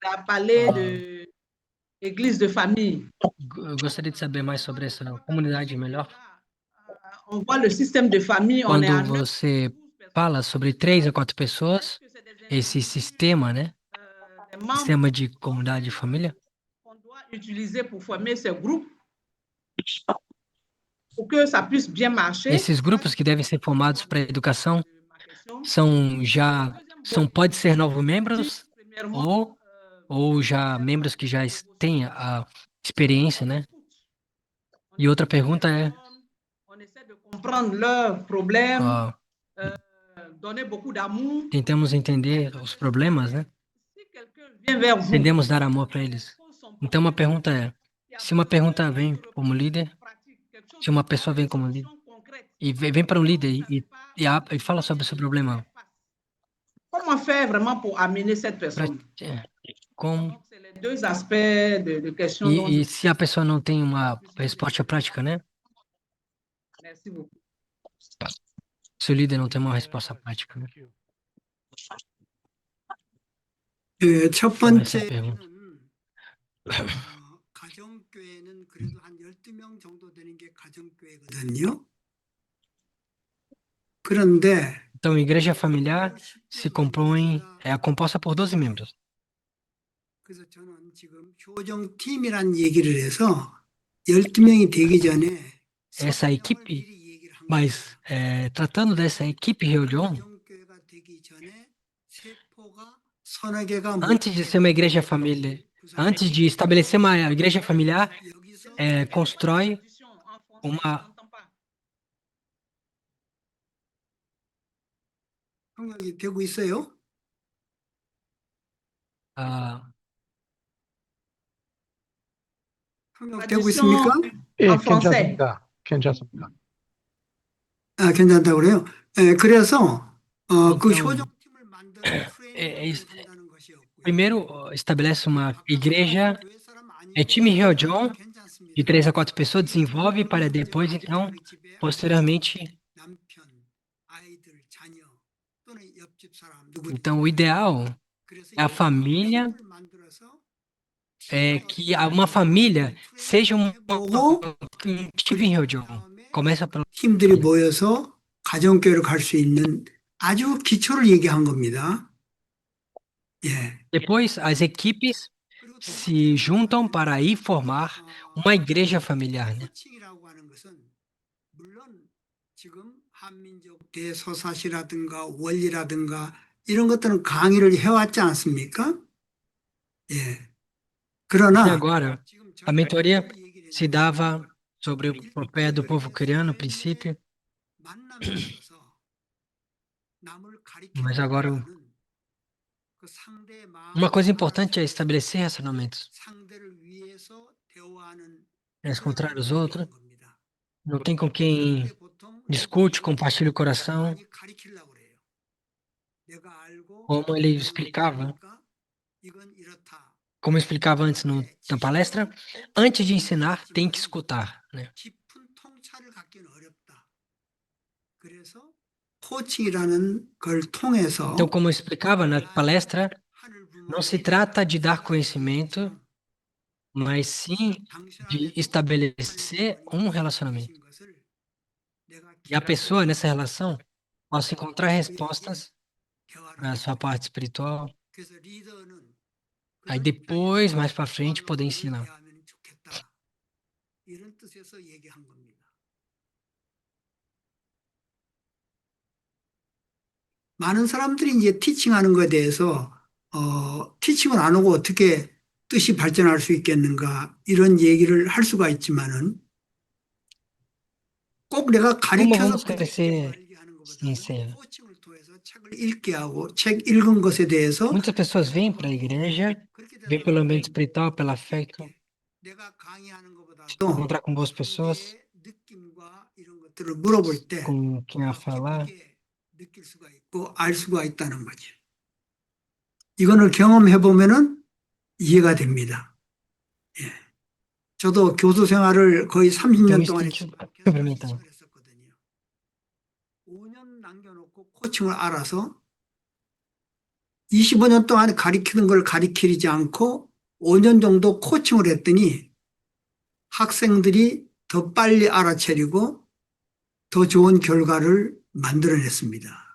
tu as parlé de l'église de famille. Eu gostaria de saber mais sobre essa comunidade melhor. On voit le système de famille, on est à Quando 9, você fala sobre 3 a 4 pessoas, esse sistema, né? des membres Sistema de comunidade de família, qu'on doit utiliser pour former ces groupes pour que ça puisse bien marcher. esses grupos que devem ser formados para a educação Ma question. pode ser novos membros Premièrement, ou já membros que já têm a experiência, né? E outra pergunta é, on essaie de comprendre leurs problèmes, ó, donner beaucoup d'amour. tentamos entender os problemas, né? Si quelqu'un vient vers vous, Tendemos dar amor para eles. Então uma pergunta é, se uma pergunta vem como líder, se uma pessoa vem como líder e vem para um líder e fala sobre o seu problema, comment faire vraiment pour amener cette pra, personne? como Donc, c'est les deux aspects de questions dont e se a pessoa não tem uma resposta prática, né? Merci beaucoup. Se o líder não tem uma resposta prática, né? Thank you. 예, 첫 Então, essa é a 번째는 pergunta. 가정교회는 그래도 한 12명 정도 되는 게 가정교회거든요. 그런데 Então, a igreja familiar se compõe, é composta por 12 membros. 그래서 저는 지금 효정팀이란 얘기를 해서 12명이 되기 전에 Essa equipe, mas tratando dessa equipe Hyojong, 가정교회가 되기 전에 세포가 서너 개가 antes de ser uma igreja família, antes de estabelecer uma igreja familiar, 여기서 constrói uma 통역이 되고 있어요? ah, 통역되고 있습니까? 예, En français. 괜찮습니다. 괜찮습니다. 아, 괜찮다고 그래요. 예, 그래서 그 Então, 효정팀을 만드는 프레임을 한다는 것이었고요. primeiro estabelece uma igreja, 교회 사람 time 아니고 Hyojong, 괜찮습니다. de 3 a 4 pessoas, desenvolve para depois, então, posteriormente, 남편, 아이들, 자녀 또는 옆집 사람 누구 então o ideal é a família, que uma família seja um time Hyojong. Começa pelo 팀들이 모여서 가정교회로 갈 수 있는 아주 기초를 얘기한 겁니다. 예. depois as equipes se juntam para ir formar uma igreja familiar, né? 코칭이라고 하는 것은 물론 지금 한민족 대서사시라든가 원리라든가 이런 것들은 강의를 해왔지 않습니까? 예. E 그러나 agora, a mentoria se dava sobre o pé do povo coreano, no princípio, 만남에 있어서 남을 mas 가리키는 agora 것보다는 그 상대의 uma 마음을 coisa 하나로 importante é 생각해서 estabelecer relacionamentos, 상대를 위해서 대화하는 é encontrar 그릇들을 os outros. 얘기하는 겁니다. Não tem com 그럴 quem 때 보통 discute, 이분이 compartilha o coração, 많이 가리키려고 그래요. 내가 알고 como ele 너는 explicava, 모르니까 이건 이렇다. como eu explicava antes na palestra, antes de ensinar, tem que escutar, né? 깊은 통찰을 갖기는 어렵다. 그래서 코칭이라는 걸 통해서 Então, como eu explicava na palestra, não se trata de dar conhecimento, mas sim de estabelecer um relacionamento. E a pessoa nessa relação possa encontrar respostas para a sua parte espiritual, aí depois, mais para frente, poder ensinar. 이런 뜻에서 얘기한 겁니다. 많은 사람들이 이제 티칭하는 것에 대해서 티칭을 안 하고 어떻게 뜻이 발전할 수 있겠는가 이런 얘기를 할 수가 있지만은 꼭 내가 Como 가르쳐서 vamos 그 crescer 알게 하는 sem 것보다는 ensinar? 코칭을 통해서 책을 읽게 하고 책 읽은 것에 대해서 Muitas pessoas vêm para a igreja, 그렇게 vêm 되다 pelo 보면 ambiente espiritual, pelo afeto, 내가 강의하는 se 것보다도 encontrar com boas pessoas, 상대의 느낌과 이런 것들을 물어볼 때 com quem a 더 falar. 깊게 느낄 수가 있고 알 수가 있다는 거죠. 이거를 경험해 보면은 이해가 됩니다. 예. 저도 교수 생활을 거의 Então 30년 isso 동안 tem que 했습니다. 계속 experimentar. 코칭을 했었거든요. 5년 남겨놓고 코칭을 알아서 25년 동안 가리키는 걸 가리키지 않고 5년 정도 코칭을 했더니 학생들이 더 빨리 알아차리고 더 좋은 결과를 만들어냈습니다.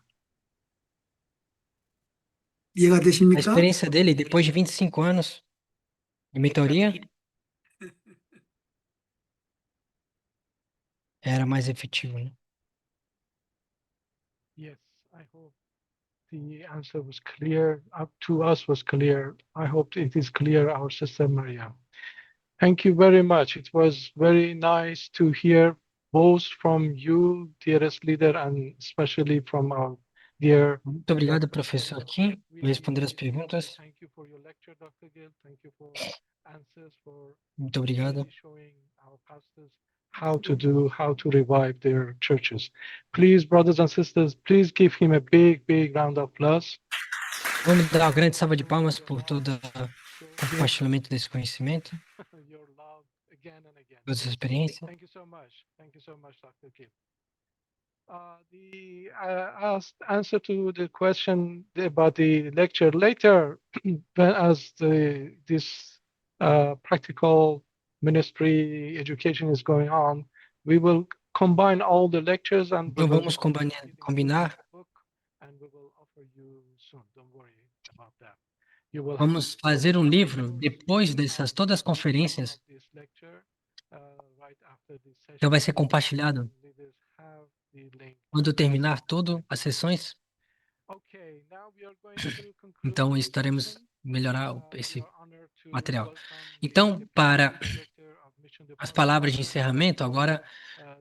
이해가 A 되십니까? experiência dele, depois de 25 anos de mentoria, era mais efetivo, né? Yes, I hope the answer was clear. Up to us was clear. I hope it is clear, our sister Maria. Thank you very much. It was very nice to hear both from you, dearest leader, and especially from our dear. Muito obrigado, professor Kim, por responder as perguntas. Thank you for your lecture, Dr. Gill. Thank you for answers, for Muito obrigado. really showing our pastors how to revive their churches. Please, brothers and sisters, please give him a big, big round of applause. Vamos dar uma grande salva de palmas por todo o compartilhamento desse conhecimento, Your love again and again. toda essa experiência. Thank you so much. Thank you so much, Dr. Gill. The answer to the question about the lecture later, as this practical ministry education is going on, we will combine all the lectures and we Então will vamos combinar, book and we will offer you soon. Don't worry about that. You will vamos fazer um livro depois dessas todas as conferências. this lecture right after this session. Então vai ser compartilhado Leaders have the link. quando terminar todas as sessões. Okay, now we are going to conclude Então the estaremos session. melhorar We esse are honored to material. welcome Então, the para Director of Mission as Department, palavras de encerramento, agora,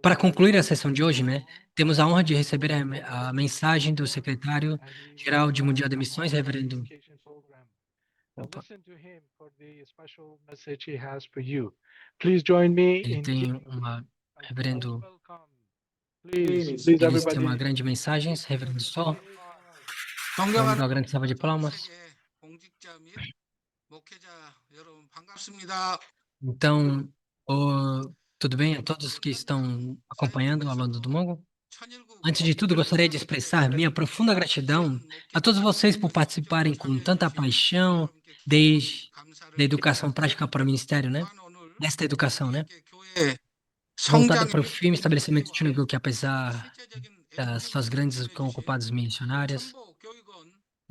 para concluir a sessão de hoje, né, temos a honra de receber a mensagem do secretário-geral de Mundial de Missões, reverendo. Opa, Listen to him for the special message he has for you. Please join me ele in tem giving uma, a reverendo, welcome. Please, eles têm uma everybody. grande mensagem, reverendo Sol. Vamos 존경하는 dar uma grande salva de palmas. 세계 공직자 및 목회자 여러분 반갑습니다. Então, tudo bem a todos que estão acompanhando a Londra do Mongo? Antes de tudo, gostaria de expressar minha profunda gratidão a todos vocês por participarem com tanta paixão desde a educação prática para o ministério, né? Nesta educação, né? Voltada para o firme estabelecimento de Chunugul, que apesar das suas grandes ocupadas missionárias,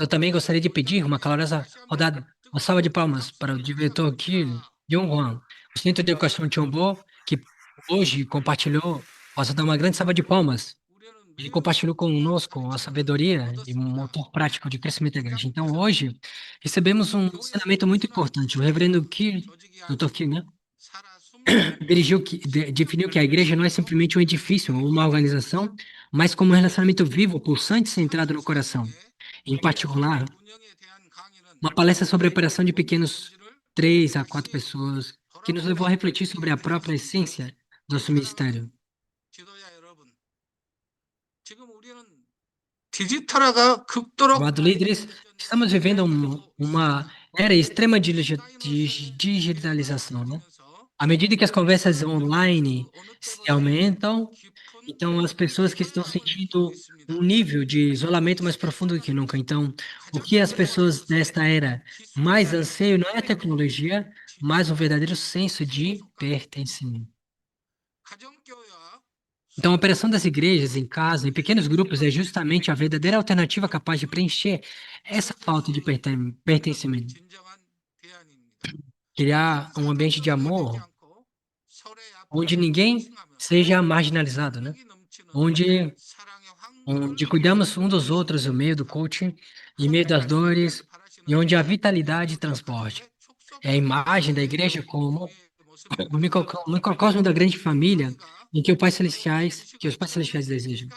eu também gostaria de pedir uma calorosa rodada, uma salva de palmas para o diretor Kim Jong-hwan, o Centro de Educação de Chombo, que hoje compartilhou, posso dar uma grande salva de palmas. Ele compartilhou conosco a sabedoria e um motor prático de crescimento da igreja. Então, hoje, recebemos um ensinamento muito importante. O reverendo Kim, Dr. Kim, né? definiu que a igreja não é simplesmente um edifício ou uma organização, mas como um relacionamento vivo, pulsante, centrado no coração. Em particular, uma palestra sobre a operação de pequenos 3 a 4 pessoas, que nos levou a refletir sobre a própria essência do nosso ministério. Amado líderes, estamos vivendo uma era extrema de digitalização, né? À medida que as conversas online se aumentam, então as pessoas que estão sentindo um nível de isolamento mais profundo do que nunca. Então, o que as pessoas desta era mais anseiam não é a tecnologia, mas um verdadeiro senso de pertencimento. Então, a operação das igrejas em casa, em pequenos grupos, é justamente a verdadeira alternativa capaz de preencher essa falta de pertencimento. Criar um ambiente de amor onde ninguém seja marginalizado, né? Onde cuidamos um dos outros no meio do coaching, em meio das dores, e onde a vitalidade transporte. É a imagem da igreja como o microcosmo da grande família em que os pais celestiais desejam.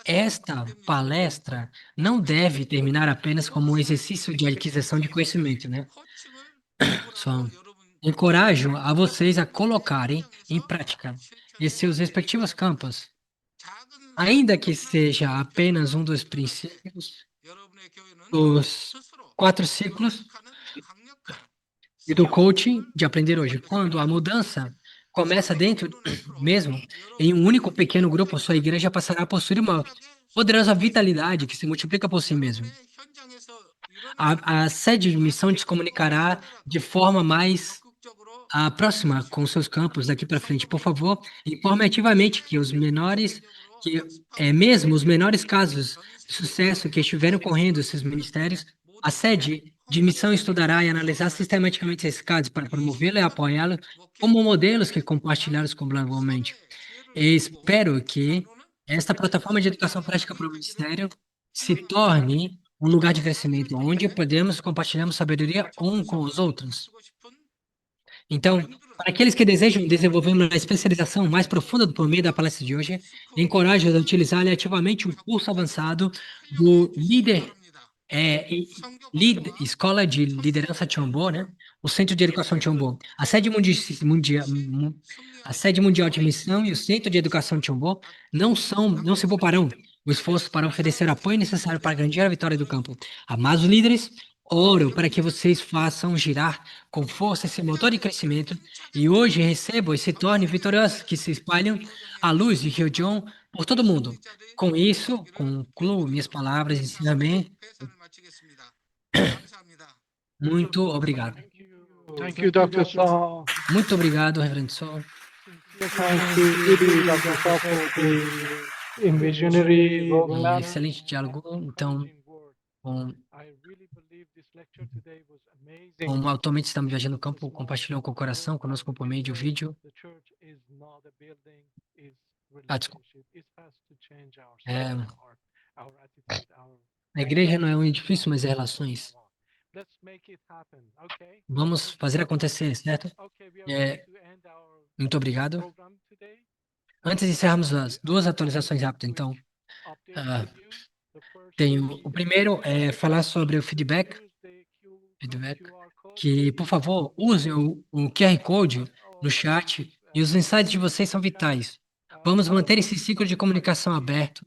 Esta palestra não deve terminar apenas como um exercício de aquisição de conhecimento, né? Só encorajo a vocês a colocarem em prática em seus respectivos campos, ainda que seja apenas um dos princípios, dos 4 ciclos e do coaching de aprender hoje. Quando a mudança começa dentro mesmo, em um único pequeno grupo, sua igreja passará a possuir uma poderosa vitalidade que se multiplica por si mesmo. A sede de missão se comunicará de forma mais próxima com seus campos daqui para frente. Por favor, informe ativamente mesmo os menores casos de sucesso que estiveram ocorrendo esses ministérios, a sede de missão estudará e analisar sistematicamente esses casos para promovê-lo e apoiá-lo como modelos que compartilharam globalmente. E espero que esta plataforma de educação prática para o ministério se torne um lugar de crescimento, onde podemos compartilhar sabedoria um com os outros. Então, para aqueles que desejam desenvolver uma especialização mais profunda por meio da palestra de hoje, encorajo a utilizar ativamente o curso avançado do Escola de Liderança Tiongbo, né? O Centro de Educação Tiongbo. A sede mundial de missão e o Centro de Educação Tiongbo não se pouparão o esforço para oferecer o apoio necessário para garantir a vitória do campo. Amados líderes, oro para que vocês façam girar com força esse motor de crescimento e hoje recebam e se tornem vitoriosos, que se espalham a luz de Hyojong por todo mundo. Com isso, concluo minhas palavras e ensinamento. Muito obrigado. Thank you, Dr. Saw. Muito obrigado, Reverendo Sol. Thank you, Dr. Saw, for the visionary roadmap. Excelente diálogo. Então, como atualmente estamos viajando no campo, compartilhou com o coração, conosco por meio de um vídeo. Desculpa. A igreja não é um edifício, mas é relações. Vamos fazer acontecer, certo? Muito obrigado. Antes de encerrarmos as 2 atualizações rápidas, então, o primeiro é falar sobre o feedback, que, por favor, usem o QR Code no chat e os insights de vocês são vitais. Vamos manter esse ciclo de comunicação aberto.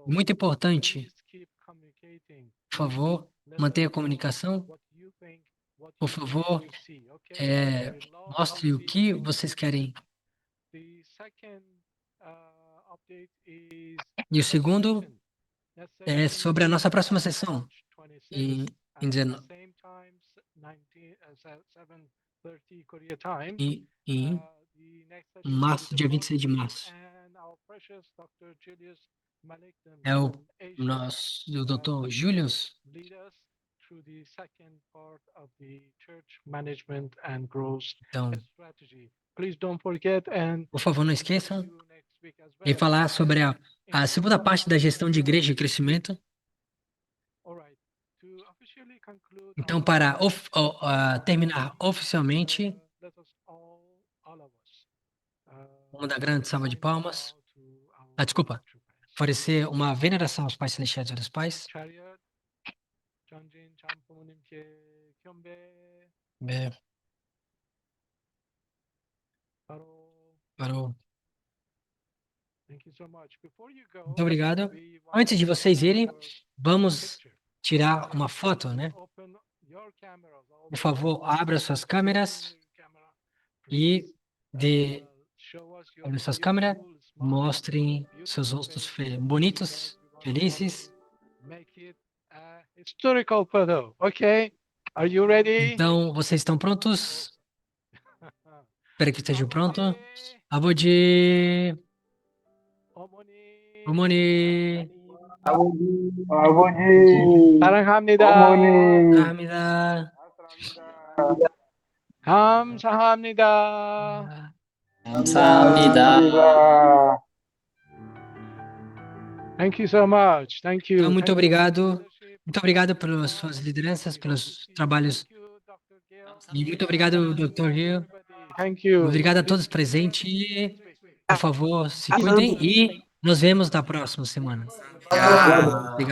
Muito importante. Por favor, mantenha a comunicação. Por favor, mostre o que vocês querem. E o segundo é sobre a nossa próxima sessão, em março, dia 26 de março. É o nosso Dr. Julius. Então, por favor, não esqueçam de falar sobre a segunda parte da gestão de igreja e crescimento. Então, para terminar oficialmente, vamos dar grande salva de palmas. Desculpa. Oferecer uma veneração aos pais celestiais e dos pais. É, parou. Muito obrigado. Antes de vocês irem, vamos tirar uma foto, né? Por favor, abra suas câmeras e abra suas câmeras, mostrem seus rostos bonitos, felizes. Historical photo. Okay. Are you ready? Então, vocês estão prontos? Espero que estejam prontos. 아버지, 어머니, 사랑합니다. 감사합니다. 감사합니다. 감사합니다. Thank you so much. Thank you. Então, muito Thank you. obrigado. Muito obrigado pelas suas lideranças, pelos trabalhos. E muito obrigado, Dr. Hill. Thank you. Obrigado a todos presentes. Por favor, se cuidem e nos vemos na próxima semana. Obrigado.